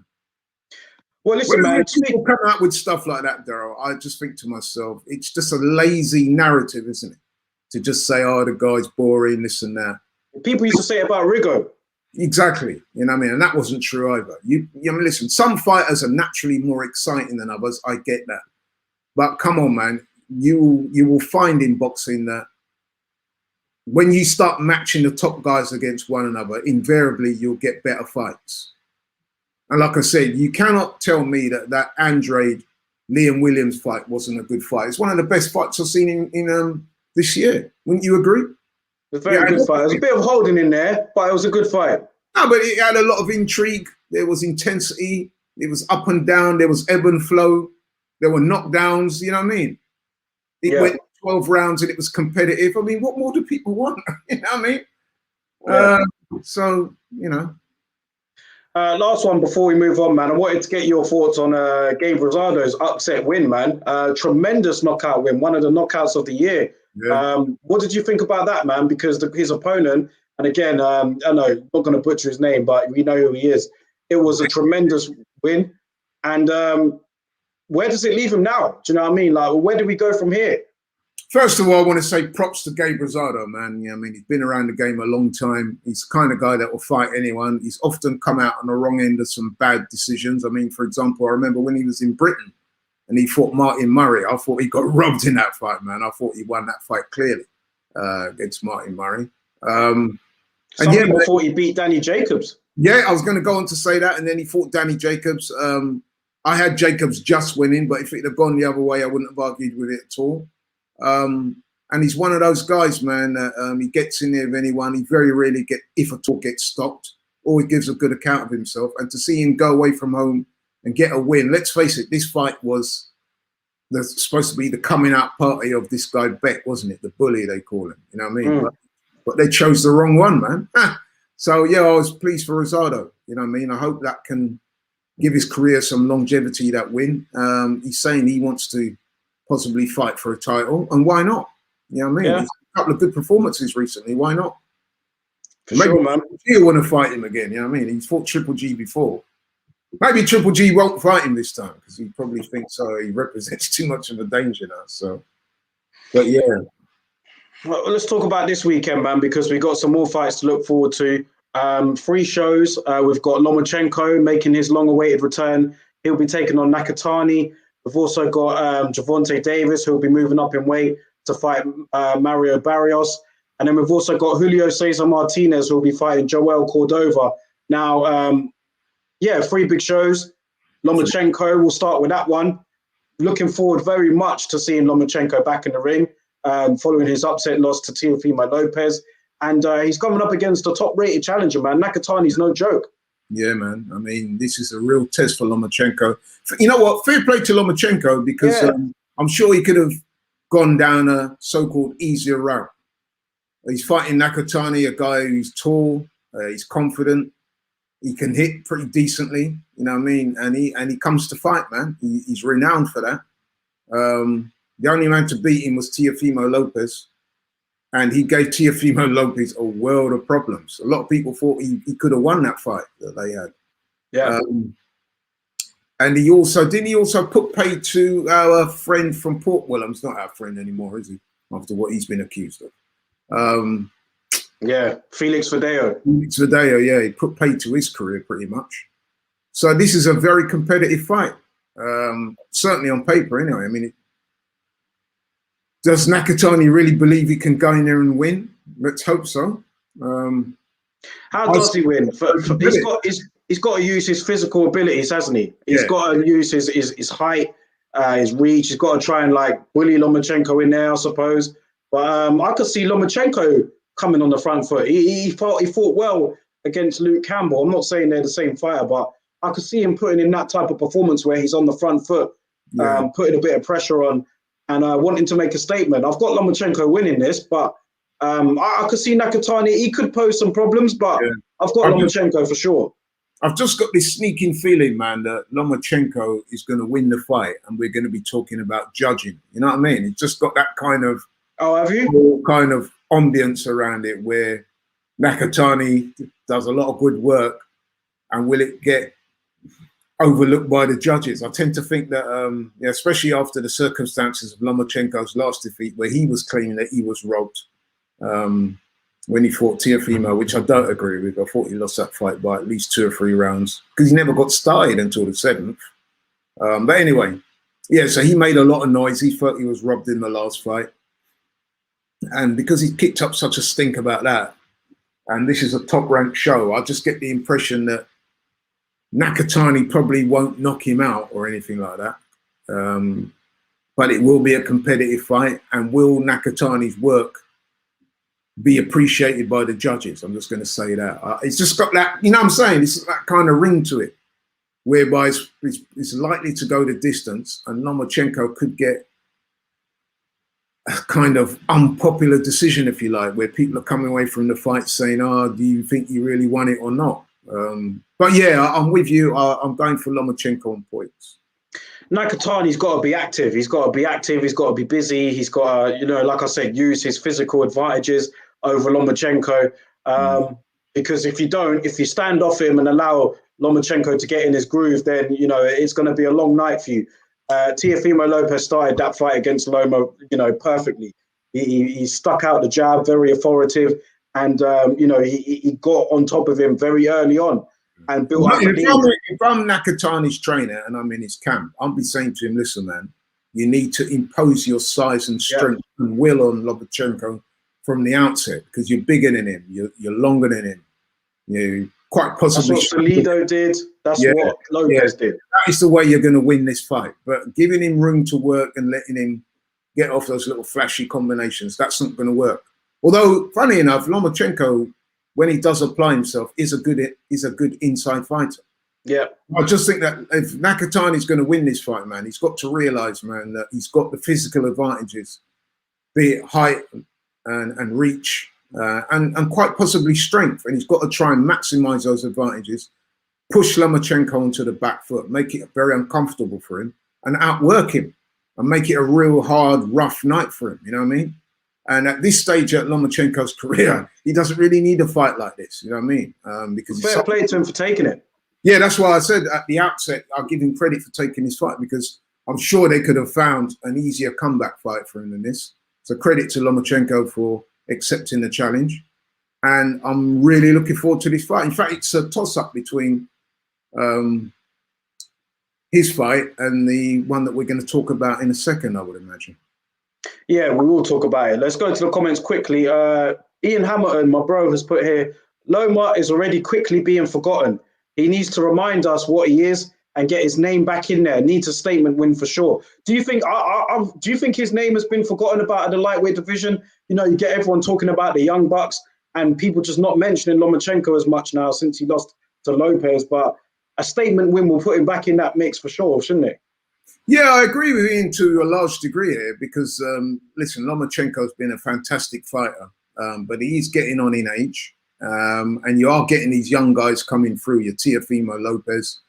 Speaker 1: Well, listen, man.
Speaker 2: People come out with stuff like that, Daryl, I just think to myself, it's just a lazy narrative, isn't it? To just say, oh, the guy's boring, this and that.
Speaker 1: People used to say about Rigo.
Speaker 2: Exactly. You know what I mean? And that wasn't true either. You know, listen, some fighters are naturally more exciting than others. I get that. But come on, man. You will find in boxing that when you start matching the top guys against one another, invariably you'll get better fights. And like I said, you cannot tell me that Andrade Liam Williams fight wasn't a good fight. It's one of the best fights I've seen in this year. Wouldn't you agree?
Speaker 1: It was a very good fight. There was a bit of holding in there, but it was a good fight.
Speaker 2: No, but it had a lot of intrigue. There was intensity. It was up and down. There was ebb and flow. There were knockdowns. You know what I mean? It went 12 rounds and it was competitive. I mean, what more do people want? You know what I mean? Yeah. So, you know.
Speaker 1: Last one before we move on, man. I wanted to get your thoughts on Gabe Rosado's upset win, man. Tremendous knockout win, one of the knockouts of the year. Yeah. What did you think about that, man? Because his opponent And again, I know I'm not going to butcher his name, but we know who he is. It was a tremendous win. And where does it leave him now? Do you know what I mean? Like, where do we go from here?
Speaker 2: First of all, I want to say props to Gabe Rosado, man. I mean, he's been around the game a long time. He's the kind of guy that will fight anyone. He's often come out on the wrong end of some bad decisions. I mean, for example, I remember when he was in Britain and he fought Martin Murray. I thought he got robbed in that fight, man. I thought he won that fight clearly against Martin Murray.
Speaker 1: Some people thought he beat Danny Jacobs.
Speaker 2: Yeah, I was going to go on to say that. And then he fought Danny Jacobs. I had Jacobs just winning, but if it had gone the other way, I wouldn't have argued with it at all. And he's one of those guys, man, that he gets in there with anyone. He very rarely if at all, gets stopped. Always gives a good account of himself. And to see him go away from home and get a win, let's face it, this fight was supposed to be the coming out party of this guy Beck, wasn't it? The bully, they call him. You know what I mean? But they chose the wrong one, man. So, yeah, I was pleased for Rosado. You know what I mean? I hope that can give his career some longevity, that win. He's saying he wants to possibly fight for a title, and why not? You know what I mean?
Speaker 1: Yeah.
Speaker 2: He's a couple of good performances recently. Why not?
Speaker 1: For sure, man.
Speaker 2: You want to fight him again? You know what I mean? He's fought Triple G before. Maybe Triple G won't fight him this time because he probably thinks he represents too much of a danger now. So, but yeah.
Speaker 1: Well, let's talk about this weekend, man, because we got some more fights to look forward to. 3 shows. We've got Lomachenko making his long-awaited return. He'll be taking on Nakatani. We've also got Gervonta Davis, who'll be moving up in weight to fight Mario Barrios. And then we've also got Julio Cesar Martinez, who'll be fighting Joel Cordova. Now, 3 big shows. Lomachenko, we'll start with that one. Looking forward very much to seeing Lomachenko back in the ring, following his upset loss to Teofimo Lopez. And he's coming up against a top-rated challenger, man. Nakatani's no joke.
Speaker 2: Yeah, man. I mean, this is a real test for Lomachenko. You know what? Fair play to Lomachenko because I'm sure he could have gone down a so-called easier route. He's fighting Nakatani, a guy who's tall, he's confident, he can hit pretty decently, you know what I mean? And he comes to fight, man. He's renowned for that. The only man to beat him was Teofimo Lopez. And he gave Teofimo Lopez a world of problems. A lot of people thought he could have won that fight that they had.
Speaker 1: Yeah.
Speaker 2: And he also put pay to our friend from Port Williams. Not our friend anymore, is he? After what he's been accused of.
Speaker 1: Felix Verdeo.
Speaker 2: Felix Verdeo, yeah, he put pay to his career pretty much. So this is a very competitive fight. Certainly on paper, anyway. I mean, does Nakatani really believe he can go in there and win? Let's hope so.
Speaker 1: How does he win? He's got to use his physical abilities, hasn't he? He's got to use his height, his reach. He's got to try and bully Lomachenko in there, I suppose. But I could see Lomachenko coming on the front foot. He fought well against Luke Campbell. I'm not saying they're the same fighter, but I could see him putting in that type of performance where he's on the front foot, putting a bit of pressure on and wanting to make a statement. I've got Lomachenko winning this, but I could see Nakatani. He could pose some problems, but I've got Lomachenko for sure.
Speaker 2: I've just got this sneaking feeling, man, that Lomachenko is going to win the fight and we're going to be talking about judging. You know what I mean? It's just got that kind of
Speaker 1: have you?
Speaker 2: Kind of ambience around it where Nakatani does a lot of good work and will it get overlooked by the judges? I tend to think that, especially after the circumstances of Lomachenko's last defeat where he was claiming that he was robbed when he fought Teofimo, which I don't agree with. I thought he lost that fight by at least 2 or 3 rounds because he never got started until the 7th. But anyway, so he made a lot of noise. He felt he was robbed in the last fight. And because he kicked up such a stink about that, and this is a top-ranked show, I just get the impression that Nakatani probably won't knock him out or anything like that. But it will be a competitive fight. And will Nakatani's work be appreciated by the judges? I'm just going to say that. It's just got that, you know what I'm saying? It's that kind of ring to it, whereby it's likely to go the distance and Lomachenko could get a kind of unpopular decision, if you like, where people are coming away from the fight saying, do you think you really won it or not? But I'm with you. I'm going for Lomachenko on points.
Speaker 1: Nakatani's got to be active. He's got to be active. He's got to be busy. He's got to, like I said, use his physical advantages over Lomachenko. Because if you stand off him and allow Lomachenko to get in his groove, then, you know, it's going to be a long night for you. Teofimo Lopez started that fight against Loma, you know, perfectly. He stuck out the jab, very authoritative, and, you know, he got on top of him very early on and built up the lead.
Speaker 2: If I'm Nakatani's trainer and I'm in his camp, I'll be saying to him, listen, man, you need to impose your size and strength and will on Lomachenko from the outset, because you're bigger than him, you're longer than him, you quite possibly.
Speaker 1: That's what Salido did. That's what Lopez did.
Speaker 2: That is the way you're going to win this fight. But giving him room to work and letting him get off those little flashy combinations, that's not going to work. Although, funny enough, Lomachenko, when he does apply himself, is a good inside fighter. Yeah. I just think that if Nakatani's going to win this fight, man, he's got to realise, man, that he's got the physical advantages, be it height and reach, and quite possibly strength. And he's got to try and maximise those advantages, push Lomachenko onto the back foot, make it very uncomfortable for him, and outwork him, and make it a real hard, rough night for him. You know what I mean? And at this stage at Lomachenko's career, he doesn't really need a fight like this. You know what I mean? Because
Speaker 1: fair play to him for taking it.
Speaker 2: Yeah, that's why I said at the outset, I'll give him credit for taking this fight, because I'm sure they could have found an easier comeback fight for him than this. So credit to Lomachenko for accepting the challenge. And I'm really looking forward to this fight. In fact, it's a toss-up between his fight and the one that we're going to talk about in a second, I would imagine.
Speaker 1: Yeah, we will talk about it. Let's go to the comments quickly. Ian Hamilton, my bro, has put here, Loma is already quickly being forgotten. He needs to remind us what he is and get his name back in there. Needs a statement win for sure. Do you think his name has been forgotten about in the lightweight division? You know, you get everyone talking about the Young Bucks and people just not mentioning Lomachenko as much now since he lost to Lopez. But a statement win will put him back in that mix for sure, shouldn't it?
Speaker 2: Yeah, I agree with Ian to a large degree here, because, listen, Lomachenko's been a fantastic fighter, but he's getting on in age. And you are getting these young guys coming through, your Teofimo Lopez,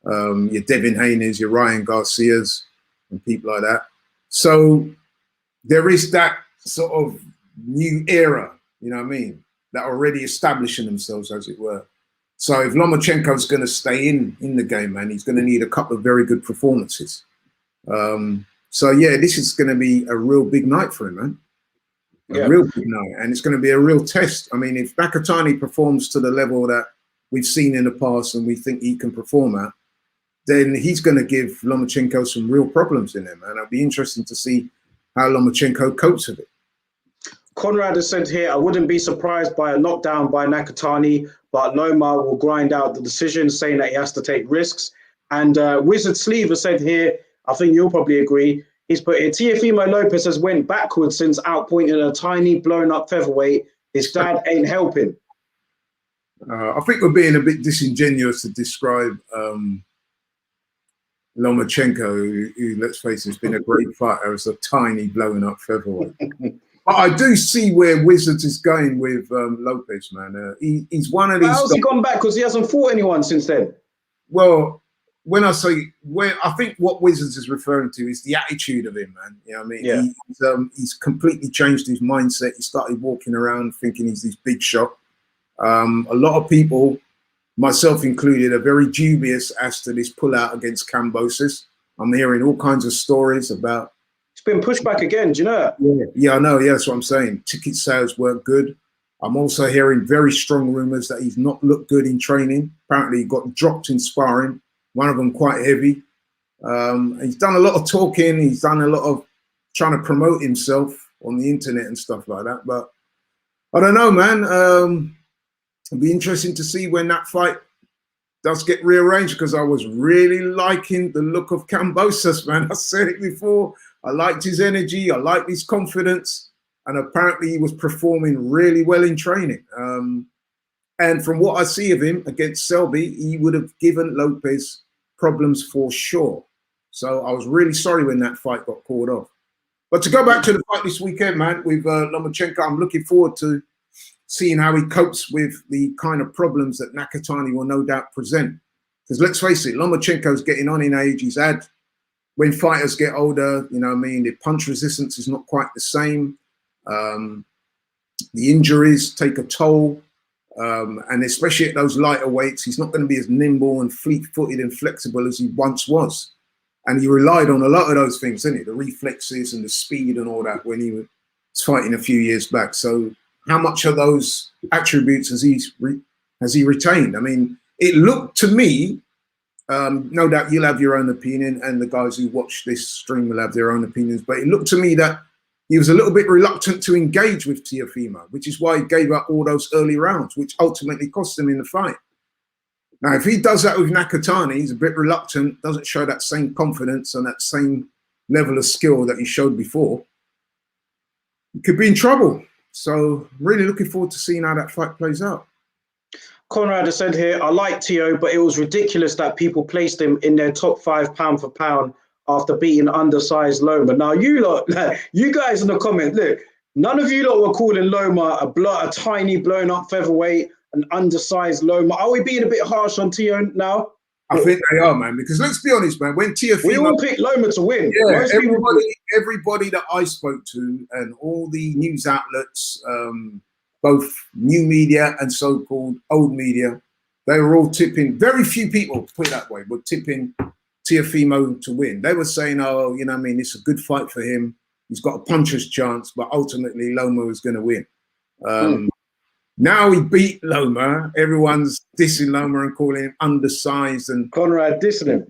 Speaker 2: your Devin Haney's, your Ryan Garcias, and people like that. So there is that sort of new era, you know what I mean, that are already establishing themselves, as it were. So if Lomachenko's going to stay in the game, man, he's going to need a couple of very good performances. So yeah, this is going to be a real big night for him, man. A real big night, and it's going to be a real test. I mean, if Nakatani performs to the level that we've seen in the past and we think he can perform at, then he's going to give Lomachenko some real problems in him, and it'll be interesting to see how Lomachenko copes with it.
Speaker 1: Conrad has said here, I wouldn't be surprised by a knockdown by Nakatani, but Loma will grind out the decision, saying that he has to take risks. And Wizard Sleeve has said here, I think you'll probably agree, he's put here, Teofimo Lopez has went backwards since outpointing a tiny, blown-up featherweight. His dad ain't helping.
Speaker 2: I think we're being a bit disingenuous to describe Lomachenko, who, let's face it, has been a great fighter, as a tiny, blown-up featherweight. But I do see where Wizards is going with Lopez, man. He's one of these.
Speaker 1: How's he gone back? Because he hasn't fought anyone since then.
Speaker 2: Well, when I say I think what Wizards is referring to is the attitude of him, man. You know what I mean? Yeah. He's completely changed his mindset. He started walking around thinking he's this big shot. A lot of people, myself included, are very dubious as to this pullout against Kambosos. I'm hearing all kinds of stories about.
Speaker 1: It's been pushed back again, do you know that?
Speaker 2: Yeah, I know. Yeah, that's what I'm saying. Ticket sales weren't good. I'm also hearing very strong rumours that he's not looked good in training. Apparently, he got dropped in sparring. One of them quite heavy. He's done a lot of talking. He's done a lot of trying to promote himself on the internet and stuff like that. But I don't know, man. It'll be interesting to see when that fight does get rearranged, because I was really liking the look of Kambosos, man. I said it before. I liked his energy. I liked his confidence. And apparently he was performing really well in training. And from what I see of him against Selby, he would have given Lopez problems for sure. So I was really sorry when that fight got called off. But to go back to the fight this weekend, man, with Lomachenko, I'm looking forward to seeing how he copes with the kind of problems that Nakatani will no doubt present. Because let's face it, Lomachenko's getting on in age. He's had, when fighters get older, you know what I mean, the punch resistance is not quite the same. The injuries take a toll. And especially at those lighter weights, he's not going to be as nimble and fleet-footed and flexible as he once was. And he relied on a lot of those things, didn't he? The reflexes and the speed and all that when he was fighting a few years back. So how much of those attributes has he retained? I mean, it looked to me, no doubt you'll have your own opinion, and the guys who watch this stream will have their own opinions, but it looked to me that he was a little bit reluctant to engage with Teofimo, which is why he gave up all those early rounds, which ultimately cost him in the fight. Now, if he does that with Nakatani, he's a bit reluctant, doesn't show that same confidence and that same level of skill that he showed before, he could be in trouble. So really looking forward to seeing how that fight plays out.
Speaker 1: Conrad has said here, I like Teo, but it was ridiculous that people placed him in their top 5 pound for pound after beating undersized Loma. Now, you lot, you guys in the comment, look, none of you lot were calling Loma a tiny blown up featherweight, an undersized Loma. Are we being a bit harsh on Teo now?
Speaker 2: I think they are, man, because let's be honest, man, when Teofimo...
Speaker 1: We all picked Loma to win.
Speaker 2: Yeah, everybody that I spoke to and all the news outlets, both new media and so-called old media, they were all tipping, very few people, put it that way, were tipping Teofimo to win. They were saying, oh, you know what I mean, it's a good fight for him. He's got a puncher's chance, but ultimately Loma was going to win. Now he beat Loma. Everyone's dissing Loma and calling him undersized. And
Speaker 1: Conrad dissing him.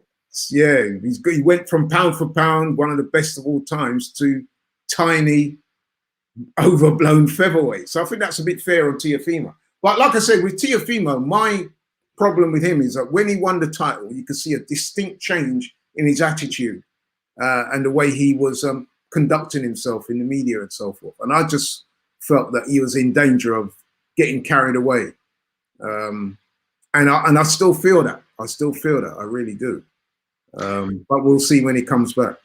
Speaker 2: Yeah, he went from pound for pound, one of the best of all times, to tiny, overblown featherweight. So I think that's a bit fair on Teofimo. But like I said, with Teofimo, my problem with him is that when he won the title, you could see a distinct change in his attitude and the way he was conducting himself in the media and so forth. And I just felt that he was in danger of getting carried away. And I still feel that. I still feel that. I really do. But we'll see when he comes back.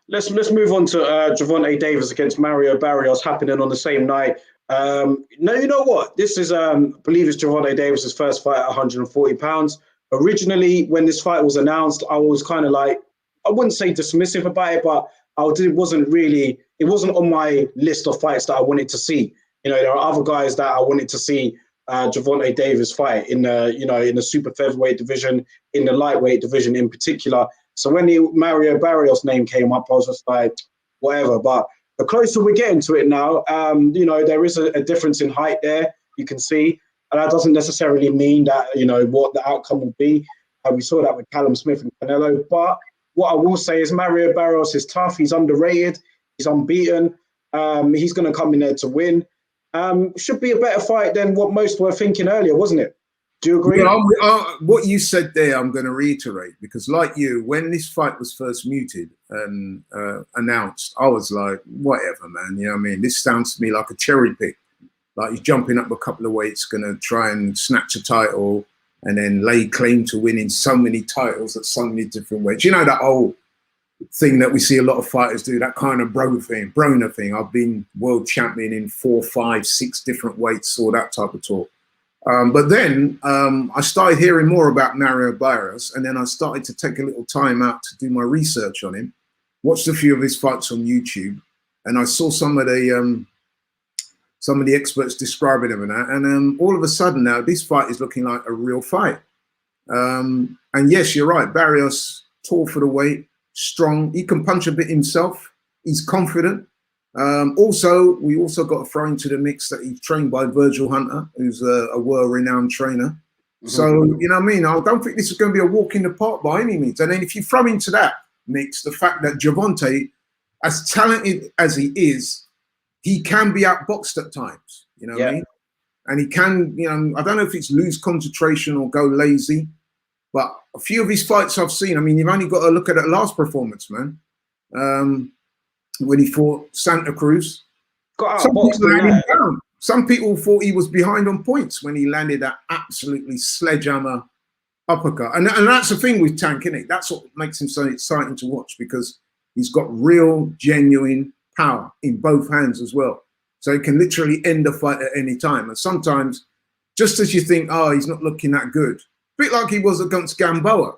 Speaker 1: Let's move on to Gervonta Davis against Mario Barrios happening on the same night. No, you know what? This is, I believe it's Gervonta Davis's first fight at 140 pounds. Originally, when this fight was announced, I was kind of like, I wouldn't say dismissive about it, but it wasn't on my list of fights that I wanted to see. You know, there are other guys that I wanted to see Gervonta Davis fight in the super featherweight division, in the lightweight division in particular. So when the Mario Barrios name came up, I was just like, whatever. But the closer we're getting to it now, there is a difference in height there, you can see. And that doesn't necessarily mean that, what the outcome will be. We saw that with Callum Smith and Canelo. But what I will say is Mario Barrios is tough. He's underrated. He's unbeaten. He's going to come in there to win. Should be a better fight than what most were thinking earlier, wasn't it? Do you agree?
Speaker 2: Yeah, what you said there, I'm going to reiterate, because like you, when this fight was first muted and announced, I was like, whatever, man. You know what I mean? This sounds to me like a cherry pick. Like he's jumping up a couple of weights, going to try and snatch a title and then lay claim to winning so many titles at so many different weights. You know, that whole thing that we see a lot of fighters do, that kind of Broner thing. I've been world champion in 4, 5, 6 different weights, all that type of talk. But then I started hearing more about Mario Barrios, and then I started to take a little time out to do my research on him, watched a few of his fights on YouTube, and I saw some of the experts describing him and that, and all of a sudden now this fight is looking like a real fight. And yes, you're right, Barrios, tall for the weight, strong, he can punch a bit himself, he's confident. We also got to throw into the mix that he's trained by Virgil Hunter, who's a world-renowned trainer. Mm-hmm. So, you know what I mean? I don't think this is going to be a walk in the park by any means. And then if you throw into that mix the fact that Gervonta, as talented as he is, he can be outboxed at times, you know what I mean? And he can, I don't know if it's lose concentration or go lazy, but a few of his fights I've seen, I mean, you've only got to look at that last performance, man. When he fought Santa Cruz. Some people thought he was behind on points when he landed that absolutely sledgehammer uppercut. And that's the thing with Tank, isn't it? That's what makes him so exciting to watch, because he's got real, genuine power in both hands as well. So he can literally end a fight at any time. And sometimes, just as you think, oh, he's not looking that good, a bit like he was against Gamboa,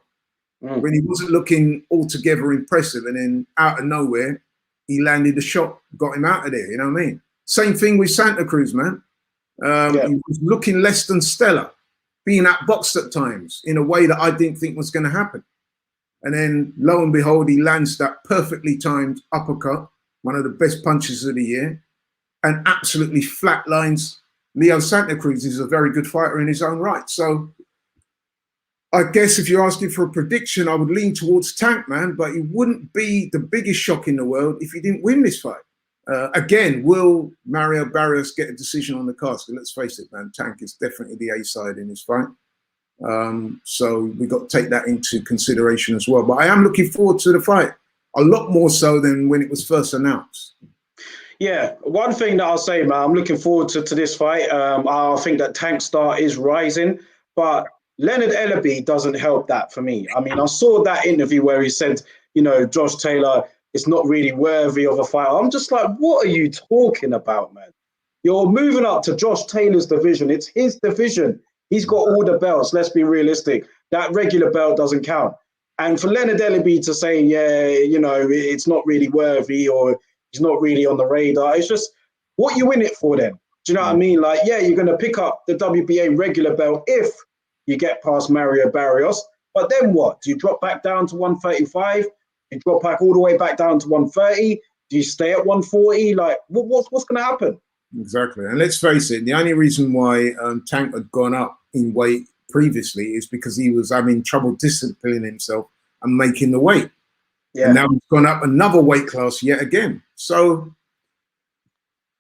Speaker 2: when he wasn't looking altogether impressive, and then out of nowhere, he landed a shot, got him out of there, you know what I mean? Same thing with Santa Cruz, man. He was looking less than stellar, being outboxed at times in a way that I didn't think was going to happen. And then, lo and behold, he lands that perfectly timed uppercut, one of the best punches of the year, and absolutely flatlines Leo Santa Cruz. Is a very good fighter in his own right. So I guess if you're asking for a prediction, I would lean towards Tank, man, but it wouldn't be the biggest shock in the world if he didn't win this fight. Again, will Mario Barrios get a decision on the card? Let's face it, man, Tank is definitely the A side in this fight. So we got to take that into consideration as well. But I am looking forward to the fight, a lot more so than when it was first announced.
Speaker 1: Yeah, one thing that I'll say, man, I'm looking forward to this fight. I think that Tank's star is rising, but Leonard Ellaby doesn't help that for me. I mean, I saw that interview where he said, you know, Josh Taylor is not really worthy of a fight. I'm just like, what are you talking about, man? You're moving up to Josh Taylor's division. It's his division. He's got all the belts. Let's be realistic. That regular belt doesn't count. And for Leonard Ellaby to say, yeah, you know, it's not really worthy or he's not really on the radar, it's just, what you in it for then? Do you know what I mean? Like, yeah, you're going to pick up the WBA regular belt if you get past Mario Barrios, but then what? Do you drop back down to 135? You drop back all the way back down to 130? Do you stay at 140? Like, what's going to happen?
Speaker 2: Exactly. And let's face it, the only reason why Tank had gone up in weight previously is because he was having trouble disciplining himself and making the weight. Yeah. And now he's gone up another weight class yet again. So,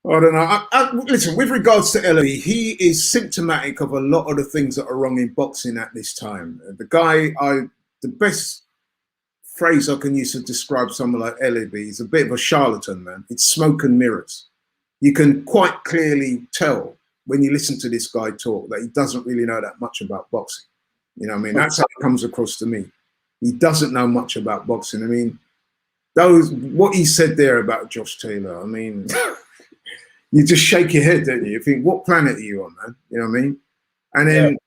Speaker 2: I don't know. Listen, with regards to Ellaby, he is symptomatic of a lot of the things that are wrong in boxing at this time. The guy, the best phrase I can use to describe someone like Ellaby is a bit of a charlatan, man. It's smoke and mirrors. You can quite clearly tell when you listen to this guy talk that he doesn't really know that much about boxing. You know what I mean? That's how it comes across to me. He doesn't know much about boxing. I mean, what he said there about Josh Taylor, I mean, you just shake your head, don't you? You think, what planet are you on, man? You know what I mean? And then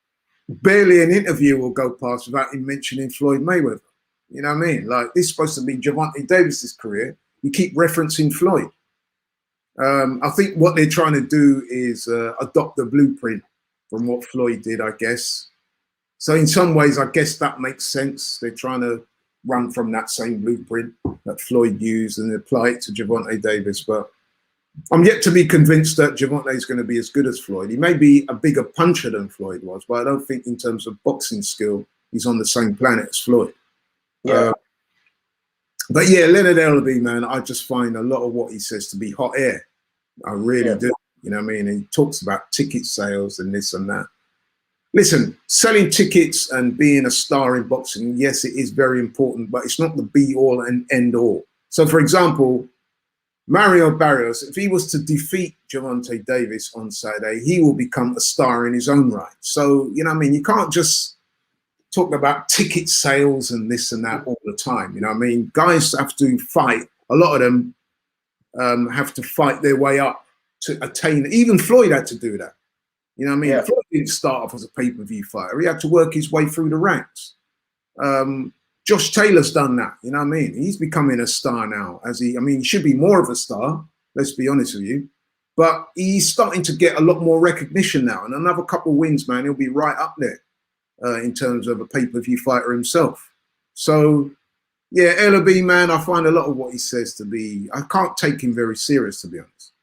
Speaker 2: barely an interview will go past without him mentioning Floyd Mayweather. You know what I mean? Like, this is supposed to be Gervonta Davis's career. You keep referencing Floyd. I think what they're trying to do is adopt the blueprint from what Floyd did, I guess. So in some ways, I guess that makes sense. They're trying to run from that same blueprint that Floyd used and apply it to Gervonta Davis. But I'm yet to be convinced that Gervonta is going to be as good as Floyd. He may be a bigger puncher than Floyd was, but I don't think in terms of boxing skill, he's on the same planet as Floyd. Yeah. But yeah, Leonard Ellaby, man, I just find a lot of what he says to be hot air. I really do. You know what I mean? And he talks about ticket sales and this and that. Listen, selling tickets and being a star in boxing, yes, it is very important, but it's not the be all and end all. So, for example, Mario Barrios, if he was to defeat Gervonta Davis on Saturday, he will become a star in his own right. So, you know what I mean? You can't just talk about ticket sales and this and that all the time. You know what I mean? Guys have to fight. A lot of them have to fight their way up to attain. Even Floyd had to do that. You know what I mean? Yeah. Floyd didn't start off as a pay-per-view fighter. He had to work his way through the ranks. Josh Taylor's done that. You know what I mean? He's becoming a star now. He should be more of a star, let's be honest with you. But he's starting to get a lot more recognition now. And another couple of wins, man, he'll be right up there in terms of a pay-per-view fighter himself. So, yeah, Ellaby, man, I find a lot of what he says to be, I can't take him very serious, to be honest.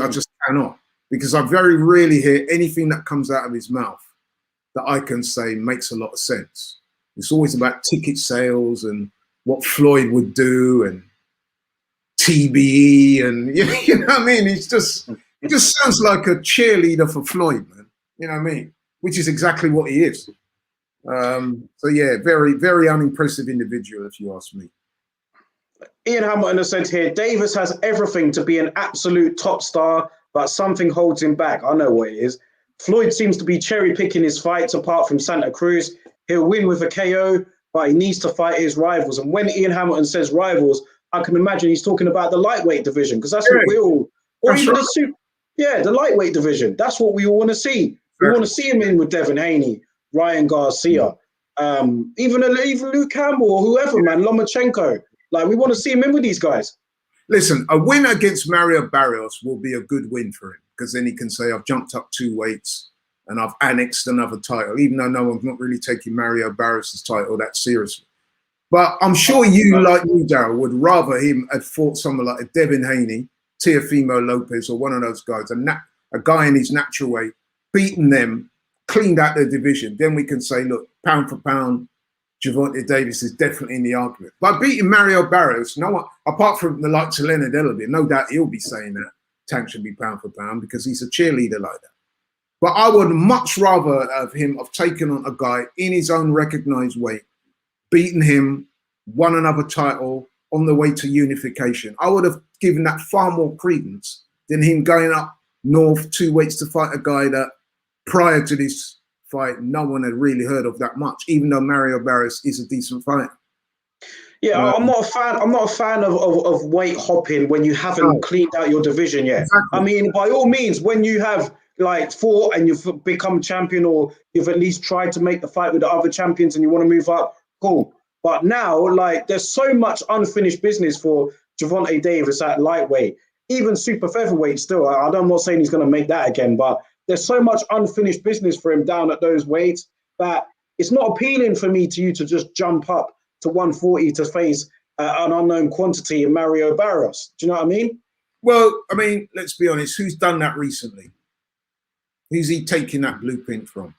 Speaker 2: I just cannot. Because I very rarely hear anything that comes out of his mouth that I can say makes a lot of sense. It's always about ticket sales and what Floyd would do and TBE and you know what I mean? It just sounds like a cheerleader for Floyd, man. You know what I mean? Which is exactly what he is. So yeah, very, very unimpressive individual, if you ask me.
Speaker 1: Ian Hamilton has said here, Davis has everything to be an absolute top star, but something holds him back. I know what it is. Floyd seems to be cherry picking his fights apart from Santa Cruz. He'll win with a KO, but he needs to fight his rivals. And when Ian Hamilton says rivals, I can imagine he's talking about the lightweight division, because that's what we all, or even the lightweight division. That's what we all want to see. We want to see him in with Devin Haney, Ryan Garcia, even Luke Campbell or whoever, man, Lomachenko. Like, we want to see him in with these guys.
Speaker 2: Listen, a win against Mario Barrios will be a good win for him. because then he can say, I've jumped up 2 weights and I've annexed another title, even though no one's not really taking Mario Barrios' title that seriously. But I'm sure you, like me, Daryl, would rather him had fought someone like a Devin Haney, Teofimo Lopez, or one of those guys, a guy in his natural weight, beaten them, cleaned out their division. Then we can say, look, pound for pound, Gervonta Davis is definitely in the argument. By beating Mario Barrios, no one, apart from the likes of Leonard Ellerby, no doubt he'll be saying that Tank should be pound for pound because he's a cheerleader like that. But I would much rather have taken on a guy in his own recognized weight, beaten him, won another title on the way to unification. I would have given that far more credence than him going up north 2 weights to fight a guy that prior to this fight, no one had really heard of that much, even though Mario Barrios is a decent fighter.
Speaker 1: Yeah, I'm not a fan. I'm not a fan of weight hopping when you haven't cleaned out your division yet. Exactly. I mean, by all means, when you have like fought and you've become champion, or you've at least tried to make the fight with the other champions and you want to move up, cool. But now, like, there's so much unfinished business for Gervonta Davis at lightweight, even super featherweight still. I'm not saying he's going to make that again, but there's so much unfinished business for him down at those weights that it's not appealing for me to just jump up to 140 to face an unknown quantity in Mario Barrios. Do you know what I mean?
Speaker 2: Well, I mean, let's be honest. Who's done that recently? Who's he taking that blueprint from?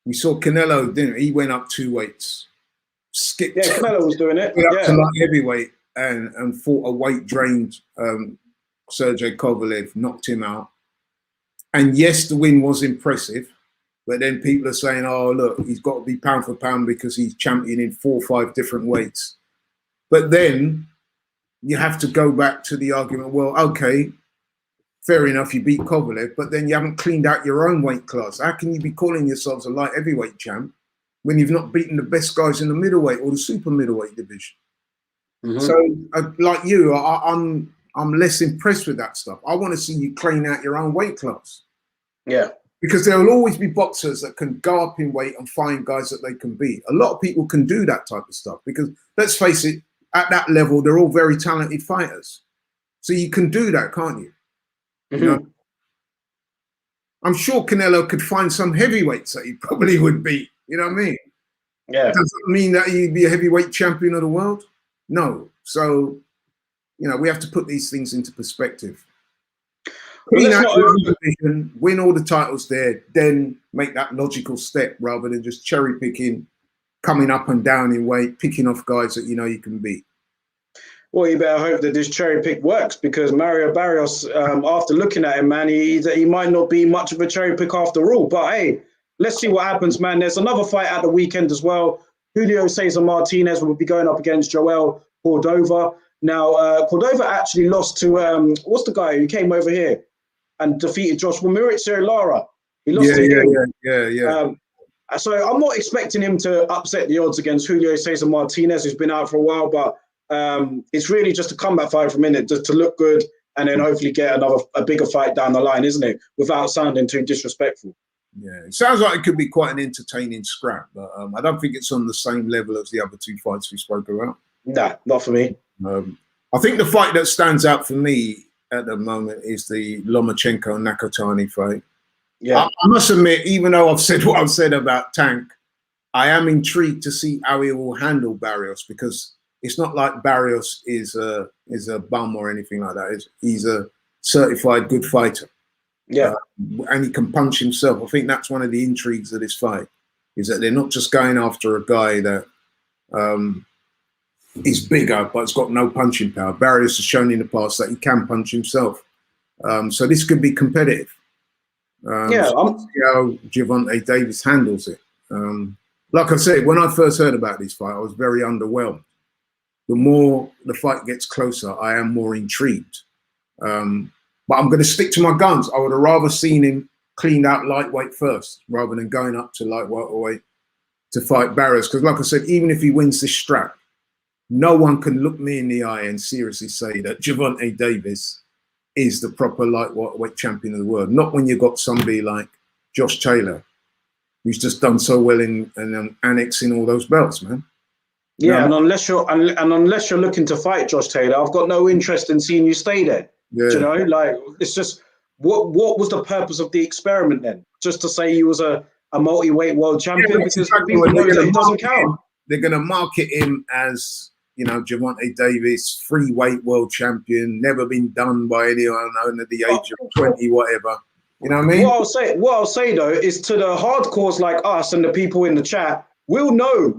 Speaker 2: We saw Canelo, didn't he? He went up 2 weights. Skipped.
Speaker 1: Yeah, Canelo was doing it.
Speaker 2: Went up to light heavyweight and fought a weight-drained Sergey Kovalev, knocked him out. And yes, the win was impressive. But then people are saying, oh, look, he's got to be pound for pound because he's champion in 4 or 5 different weights. But then you have to go back to the argument, well, okay, fair enough, you beat Kovalev, but then you haven't cleaned out your own weight class. How can you be calling yourselves a light heavyweight champ when you've not beaten the best guys in the middleweight or the super middleweight division? Mm-hmm. So, like you, I'm less impressed with that stuff. I want to see you clean out your own weight class.
Speaker 1: Yeah.
Speaker 2: Because there will always be boxers that can go up in weight and find guys that they can beat. A lot of people can do that type of stuff because, let's face it, at that level, they're all very talented fighters. So you can do that, can't you? Mm-hmm. You know? I'm sure Canelo could find some heavyweights that he probably would beat. You know what I mean?
Speaker 1: Yeah.
Speaker 2: Does it mean that he'd be a heavyweight champion of the world? No. So, you know, we have to put these things into perspective. Clean out your division, win all the titles there, then make that logical step rather than just cherry picking, coming up and down in weight, picking off guys that you know you can beat.
Speaker 1: Well, you better hope that this cherry pick works because Mario Barrios, after looking at him, man, he might not be much of a cherry pick after all. But hey, let's see what happens, man. There's another fight at the weekend as well. Julio Cesar Martinez will be going up against Joel Cordova. Now, Cordova actually lost to, what's the guy who came over here and defeated Joshua Maurizio Lara? He lost to him.
Speaker 2: Yeah.
Speaker 1: So I'm not expecting him to upset the odds against Julio Cesar Martinez, who's been out for a while, but it's really just a comeback fight for a minute, just to look good and then hopefully get a bigger fight down the line, isn't it? Without sounding too disrespectful.
Speaker 2: Yeah, it sounds like it could be quite an entertaining scrap, but I don't think it's on the same level as the other 2 fights we spoke about.
Speaker 1: Nah, not for me.
Speaker 2: I think the fight that stands out for me at the moment is the Lomachenko-Nakatani fight.
Speaker 1: Yeah,
Speaker 2: I must admit, even though I've said what I've said about Tank, I am intrigued to see how he will handle Barrios because it's not like Barrios is a bum or anything like that. He's a certified good fighter.
Speaker 1: Yeah,
Speaker 2: and he can punch himself. I think that's one of the intrigues of this fight, is that they're not just going after a guy that is bigger but has got no punching power. Barrios has shown in the past that he can punch himself. So this could be competitive. So see how Gervonta Davis handles it. Like I said, when I first heard about this fight, I was very underwhelmed. The more the fight gets closer, I am more intrigued. But I'm going to stick to my guns. I would have rather seen him cleaned out lightweight first rather than going up to lightweight to fight Barrios. Because like I said, even if he wins this strap, no one can look me in the eye and seriously say that Gervonta Davis is the proper lightweight champion of the world. Not when you've got somebody like Josh Taylor, who's just done so well in annexing all those belts, man.
Speaker 1: Yeah, and unless you're looking to fight Josh Taylor, I've got no interest in seeing you stay there. Yeah. Do you know, like it's just what was the purpose of the experiment then? Just to say he was a multi-weight world champion, because
Speaker 2: exactly
Speaker 1: people know that it doesn't count.
Speaker 2: They're going to market him as, you know, Gervonta Davis, free weight world champion, never been done by anyone under the age of 20, whatever. You know what I mean?
Speaker 1: What I'll say though is, to the hardcores like us and the people in the chat, we'll know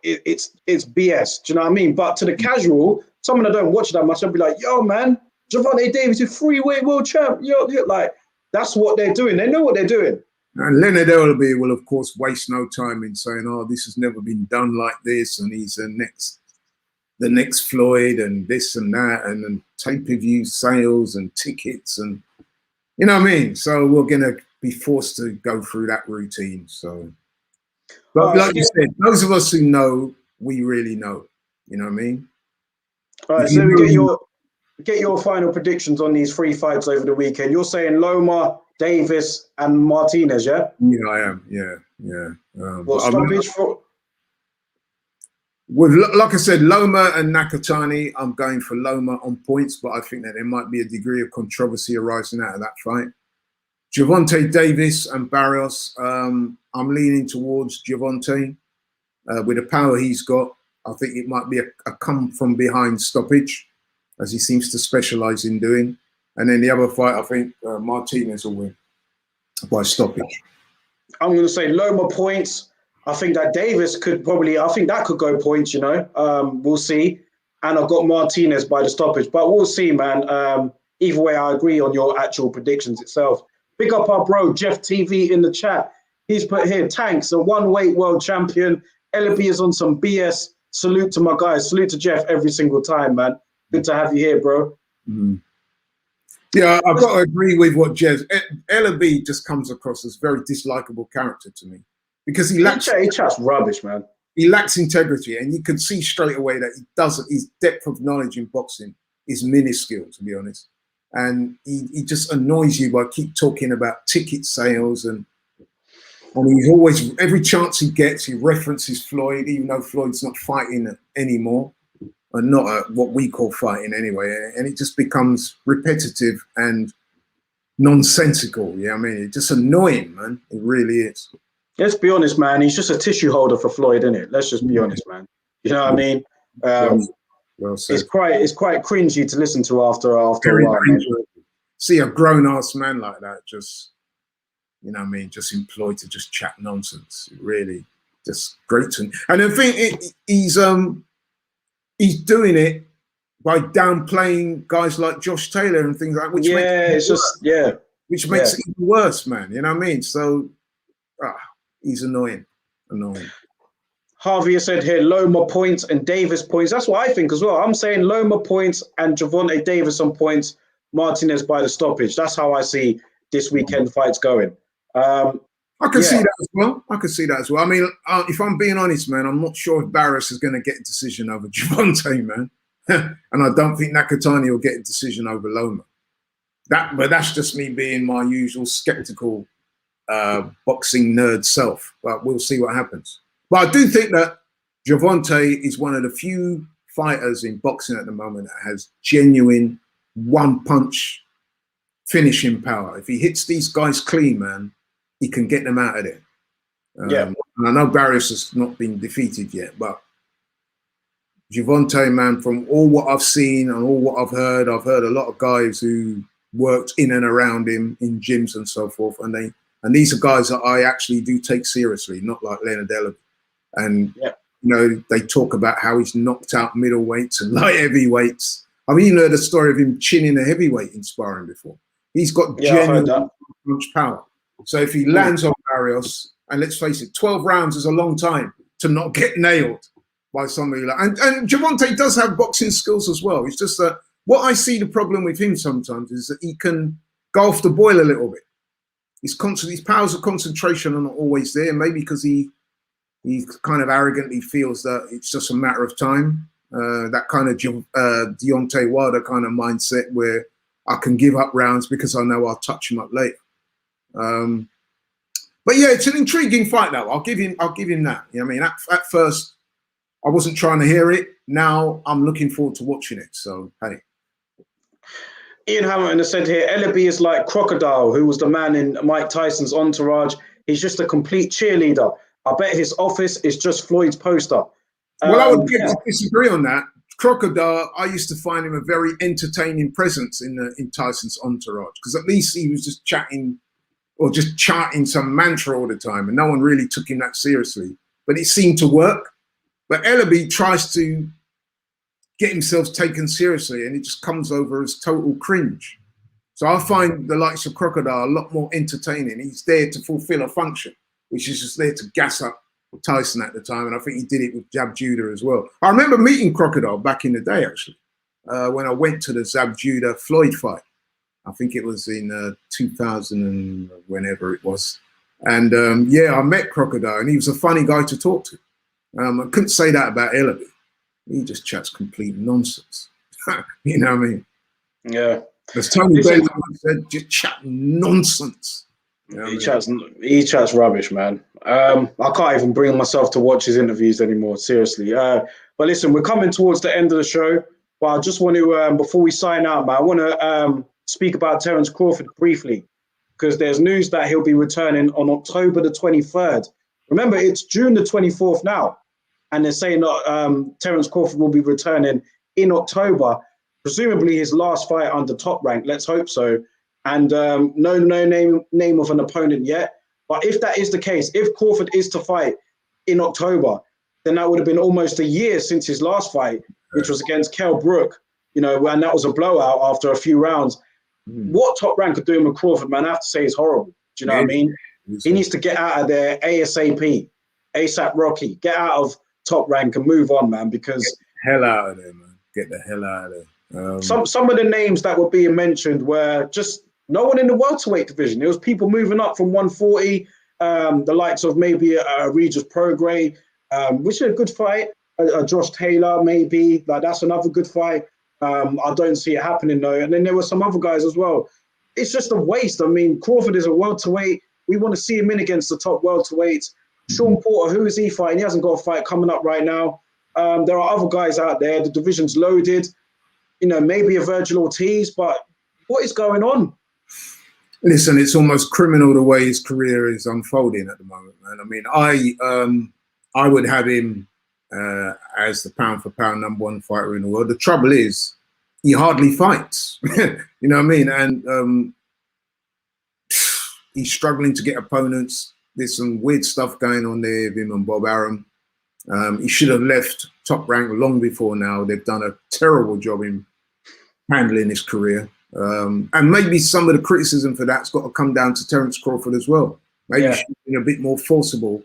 Speaker 1: it's BS. Do you know what I mean? But to the casual, someone that don't watch that much, I'll be like, yo, man, Gervonta Davis is free weight world champ. Yo, like, that's what they're doing. They know what they're doing.
Speaker 2: And Leonard Ellerby will, of course, waste no time in saying, oh, this has never been done like this, and he's the next Floyd, and this and that, and then pay-per-view sales and tickets, and you know what I mean? So we're going to be forced to go through that routine. So, but like you said, those of us who know, we really know. You know what I mean?
Speaker 1: All right, so we get your final predictions on these 3 fights over the weekend. You're saying Loma, Davis, and Martinez, yeah?
Speaker 2: Yeah, I am. Yeah.
Speaker 1: What stoppage for?
Speaker 2: With, like I said, Loma and Nakatani, I'm going for Loma on points, but I think that there might be a degree of controversy arising out of that fight. Gervonta Davis and Barrios, I'm leaning towards Gervonta. With the power he's got, I think it might be a come from behind stoppage, as he seems to specialize in doing. And then the other fight, I think Martinez will win by stoppage.
Speaker 1: I'm going to say Loma points. I think that Davis could I think that could go points, you know. We'll see. And I've got Martinez by the stoppage. But we'll see, man. Either way, I agree on your actual predictions itself. Big up our bro, Jeff TV in the chat. He's put here, Tanks, a one-weight world champion. Ellerby is on some BS. Salute to my guys. Salute to Jeff every single time, man. Good to have you here, bro.
Speaker 2: Mm-hmm. Yeah, I've got to agree with what Jez. Ellerby just comes across as a very dislikable character to me, because he lacks.
Speaker 1: He chats rubbish, man.
Speaker 2: He lacks integrity, and you can see straight away that he doesn't. His depth of knowledge in boxing is minuscule, to be honest, and he just annoys you by keep talking about ticket sales, and he's always, every chance he gets, he references Floyd, even though Floyd's not fighting anymore. Or not what we call fighting anyway, and it just becomes repetitive and nonsensical. Yeah, I mean, it's just annoying, man. It really is.
Speaker 1: Let's be honest, man. He's just a tissue holder for Floyd, isn't it? Let's just be honest, man. You know what I mean?
Speaker 2: Well said.
Speaker 1: It's quite cringy to listen to after a while.
Speaker 2: See a grown ass man like that, just, you know what I mean, just employed to just chat nonsense. Really, just great. And the thing, he's doing it by downplaying guys like Josh Taylor and things like that, which makes it even worse, man. You know what I mean? So he's annoying.
Speaker 1: Harvey has said here, Loma points and Davis points. That's what I think as well. I'm saying Loma points and Gervonta Davis on points, Martinez by the stoppage. That's how I see this weekend fights going.
Speaker 2: I can see that as well. I mean, if I'm being honest, man, I'm not sure if Barrios is going to get a decision over Gervonta, man. And I don't think Nakatani will get a decision over Loma. But that's just me being my usual skeptical boxing nerd self. But we'll see what happens. But I do think that Gervonta is one of the few fighters in boxing at the moment that has genuine one-punch finishing power. If he hits these guys clean, man, he can get them out of there. And I know Barrios has not been defeated yet, but Gervonta, man, from all what I've seen and all what I've heard a lot of guys who worked in and around him in gyms and so forth, and these are guys that I actually do take seriously, not like Leonard Ellerby. And you know, they talk about how he's knocked out middleweights and light heavyweights. I've even heard a story of him chinning a heavyweight in sparring before. He's got genuine punch power. So if he lands on Barrios, and let's face it, 12 rounds is a long time to not get nailed by somebody like. And Gervonta does have boxing skills as well. It's just that what I see the problem with him sometimes is that he can go off the boil a little bit. His powers of concentration are not always there. Maybe because he kind of arrogantly feels that it's just a matter of time. That kind of Deontay Wilder kind of mindset where I can give up rounds because I know I'll touch him up later. But yeah, it's an intriguing fight though. I'll give him that. You know what I mean? At first, I wasn't trying to hear it. Now I'm looking forward to watching it. So hey.
Speaker 1: Ian Hamilton has said here, Ellaby is like Crocodile, who was the man in Mike Tyson's entourage. He's just a complete cheerleader. I bet his office is just Floyd's poster.
Speaker 2: Well, I would disagree on that. Crocodile, I used to find him a very entertaining presence in Tyson's entourage, because at least he was just chatting or just chanting some mantra all the time, and no one really took him that seriously. But it seemed to work. But Ellaby tries to get himself taken seriously, and it just comes over as total cringe. So I find the likes of Crocodile a lot more entertaining. He's there to fulfill a function, which is just there to gas up Tyson at the time, and I think he did it with Zab Judah as well. I remember meeting Crocodile back in the day, actually, when I went to the Zab Judah Floyd fight. I think it was in 2000 and whenever it was. And yeah, I met Crocodile, and he was a funny guy to talk to. I couldn't say that about Ellaby. He just chats complete nonsense. You know what I mean?
Speaker 1: Yeah.
Speaker 2: As Tony Bailey said, just chat nonsense. You know
Speaker 1: he chats rubbish, man. I can't even bring myself to watch his interviews anymore, seriously. But listen, we're coming towards the end of the show. But I just want to, before we sign out, man, I want to speak about Terence Crawford briefly, because there's news that he'll be returning on October the 23rd. Remember, it's June the 24th now. And they're saying that Terence Crawford will be returning in October, presumably his last fight under Top Rank. Let's hope so. And no name of an opponent yet. But if that is the case, if Crawford is to fight in October, then that would have been almost a year since his last fight, which was against Kell Brook, you know, and that was a blowout after a few rounds. What Top Rank are doing with Crawford, man, I have to say is horrible. Do you know what I mean? He needs to get out of there ASAP, ASAP Rocky. Get out of Top Rank and move on, man, because...
Speaker 2: Get the hell out of there, man. Get the hell out of there.
Speaker 1: Some of the names that were being mentioned were just no one in the welterweight division. There was people moving up from 140, the likes of maybe Regis Prograis, which is a good fight. Josh Taylor, maybe. Like, that's another good fight. I don't see it happening, though. And then there were some other guys as well. It's just a waste. I mean, Crawford is a welterweight. We want to see him in against the top welterweights. Sean Porter, who is he fighting? He hasn't got a fight coming up right now. There are other guys out there. The division's loaded. You know, maybe a Virgil Ortiz, but what is going on?
Speaker 2: Listen, it's almost criminal the way his career is unfolding at the moment, man. I mean, I would have him as the pound-for-pound #1 fighter in the world. The trouble is, he hardly fights. You know what I mean? And he's struggling to get opponents. There's some weird stuff going on there with him and Bob Arum. He should have left Top Rank long before now. They've done a terrible job in handling his career. And maybe some of the criticism for that's got to come down to Terence Crawford as well. Maybe he should have been a bit more forcible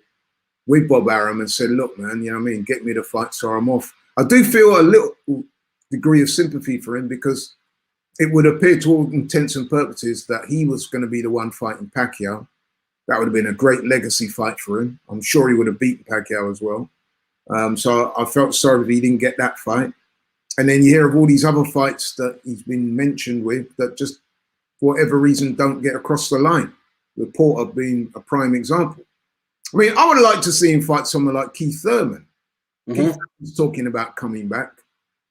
Speaker 2: with Bob Arum and said, look, man, you know what I mean, get me the fight so I'm off. I do feel a little degree of sympathy for him, because it would appear to all intents and purposes that he was going to be the one fighting Pacquiao. That would have been a great legacy fight for him. I'm sure he would have beaten Pacquiao as well. So I felt sorry that he didn't get that fight. And then you hear of all these other fights that he's been mentioned with that just, for whatever reason, don't get across the line. The Porter being a prime example. I mean, I would like to see him fight someone like Keith Thurman. Keith Thurman's talking about coming back.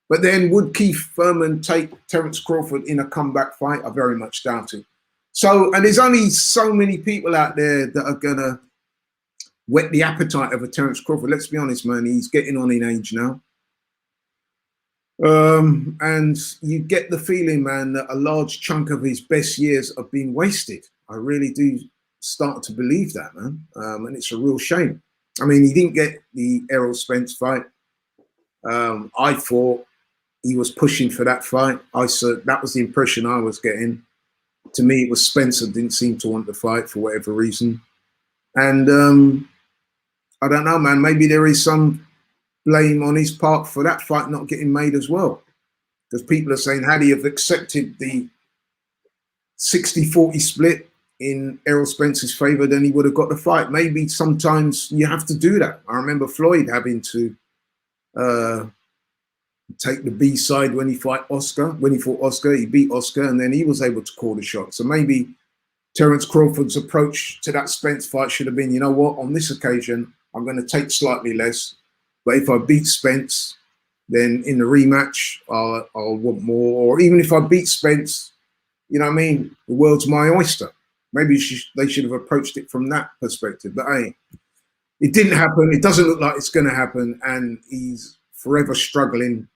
Speaker 2: But then would Keith Thurman take Terence Crawford in a comeback fight? I very much doubt it. So, and there's only so many people out there that are going to whet the appetite of a Terence Crawford. Let's be honest, man, he's getting on in age now. And you get the feeling, man, that a large chunk of his best years have been wasted. I really do start to believe that, man. And it's a real shame. I mean, he didn't get the Errol Spence fight. I thought he was pushing for that fight. That was the impression I was getting. To me, it was Spencer didn't seem to want the fight for whatever reason. And I don't know, man, maybe there is some blame on his part for that fight not getting made as well. Because people are saying, had he have accepted the 60-40 split in Errol Spence's favor, then he would have got the fight. Maybe sometimes you have to do that. I remember Floyd having to take the B side when he fought Oscar. When he fought Oscar, he beat Oscar, and then he was able to call the shot. So maybe Terence Crawford's approach to that Spence fight should have been, you know what, on this occasion, I'm going to take slightly less. But if I beat Spence, then in the rematch, I'll want more. Or even if I beat Spence, you know what I mean, the world's my oyster. Maybe they should have approached it from that perspective. But hey, it didn't happen. It doesn't look like it's going to happen. And he's forever struggling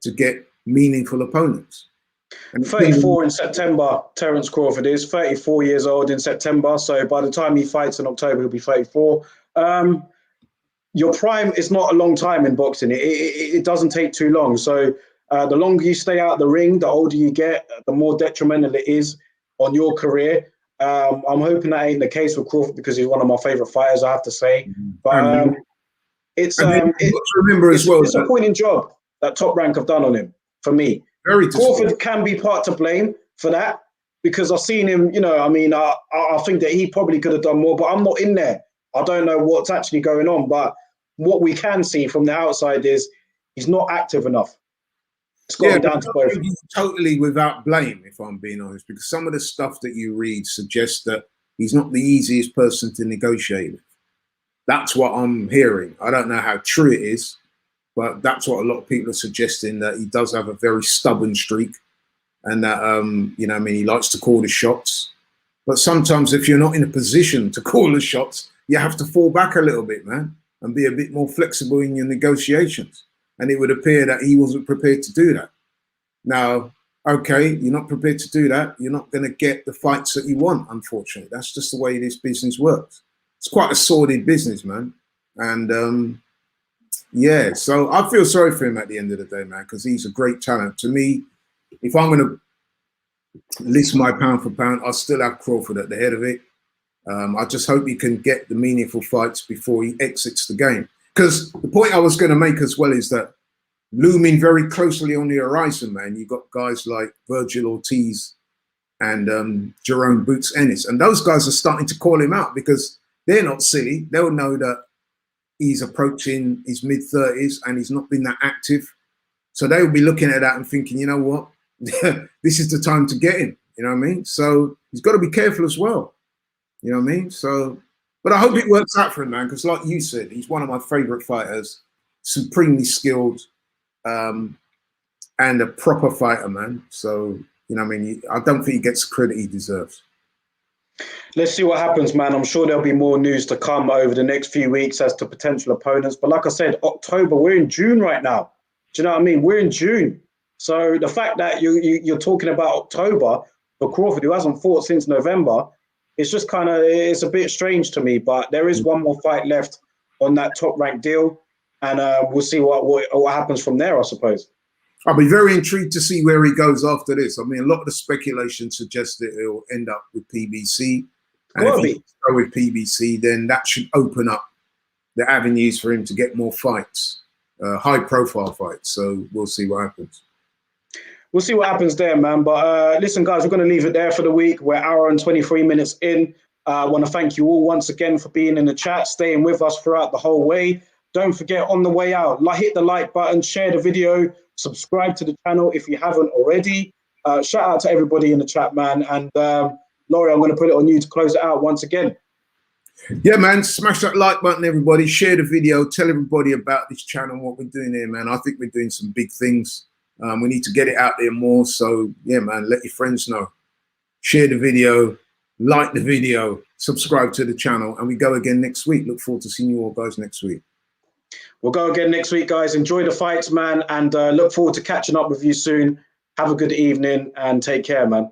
Speaker 2: to get meaningful opponents. And
Speaker 1: 34 in September, Terence Crawford is 34 years old in September. So by the time he fights in October, he'll be 34. Your prime is not a long time in boxing. It doesn't take too long. So the longer you stay out of the ring, the older you get, the more detrimental it is on your career. I'm hoping that ain't the case with Crawford because he's one of my favorite fighters, I have to say. But it's a disappointing job that Top Rank have done on him, for me. Crawford can be part to blame for that because I've seen him, you know, I mean, I think that he probably could have done more, but I'm not in there. I don't know what's actually going on. But what we can see from the outside is he's not active enough. It's got down to both.
Speaker 2: He's totally without blame, if I'm being honest, because some of the stuff that you read suggests that he's not the easiest person to negotiate with. That's what I'm hearing. I don't know how true it is, but that's what a lot of people are suggesting, that he does have a very stubborn streak and that, you know, I mean, he likes to call the shots. But sometimes if you're not in a position to call the shots, you have to fall back a little bit, man, and be a bit more flexible in your negotiations. And it would appear that he wasn't prepared to do that. Now, okay, you're not prepared to do that. You're not going to get the fights that you want, unfortunately. That's just the way this business works. It's quite a sordid business, man. And yeah, so I feel sorry for him at the end of the day, man, because he's a great talent. To me, if I'm going to list my pound for pound, I still have Crawford at the head of it. I just hope he can get the meaningful fights before he exits the game. Because the point I was going to make as well is that looming very closely on the horizon, man, you've got guys like Virgil Ortiz and Jerome Boots Ennis. And those guys are starting to call him out because they're not silly. They'll know that he's approaching his mid-30s and he's not been that active. So they'll be looking at that and thinking, you know what, this is the time to get him. You know what I mean? So he's got to be careful as well. You know what I mean? So, but I hope it works out for him, man, because like you said, he's one of my favorite fighters, supremely skilled, and a proper fighter, man. So, you know what I mean? I don't think he gets the credit he deserves.
Speaker 1: Let's see what happens, man. I'm sure there'll be more news to come over the next few weeks as to potential opponents. But like I said, October, we're in June right now. Do you know what I mean? We're in June. So the fact that you're talking about October for Crawford, who hasn't fought since November, it's just kind of, it's a bit strange to me. But there is one more fight left on that Top Rank deal. And we'll see what happens from there, I suppose.
Speaker 2: I'll be very intrigued to see where he goes after this. I mean, a lot of the speculation suggests that he'll end up with PBC. And if he go with PBC, then that should open up the avenues for him to get more fights, high-profile fights. So we'll see what happens.
Speaker 1: We'll see what happens there, man. But listen, guys, we're going to leave it there for the week. We're an hour and 23 minutes in. I want to thank you all once again for being in the chat, staying with us throughout the whole way. Don't forget, on the way out, hit the like button, share the video, subscribe to the channel if you haven't already. Shout out to everybody in the chat, man. And Laurie, I'm going to put it on you to close it out once again.
Speaker 2: Yeah, man, smash that like button, everybody. Share the video. Tell everybody about this channel and what we're doing here, man. I think we're doing some big things. We need to get it out there more. So, yeah, man, let your friends know. Share the video, like the video, subscribe to the channel, and we go again next week. Look forward to seeing you all guys next week.
Speaker 1: We'll go again next week, guys. Enjoy the fights, man, and look forward to catching up with you soon. Have a good evening and take care, man.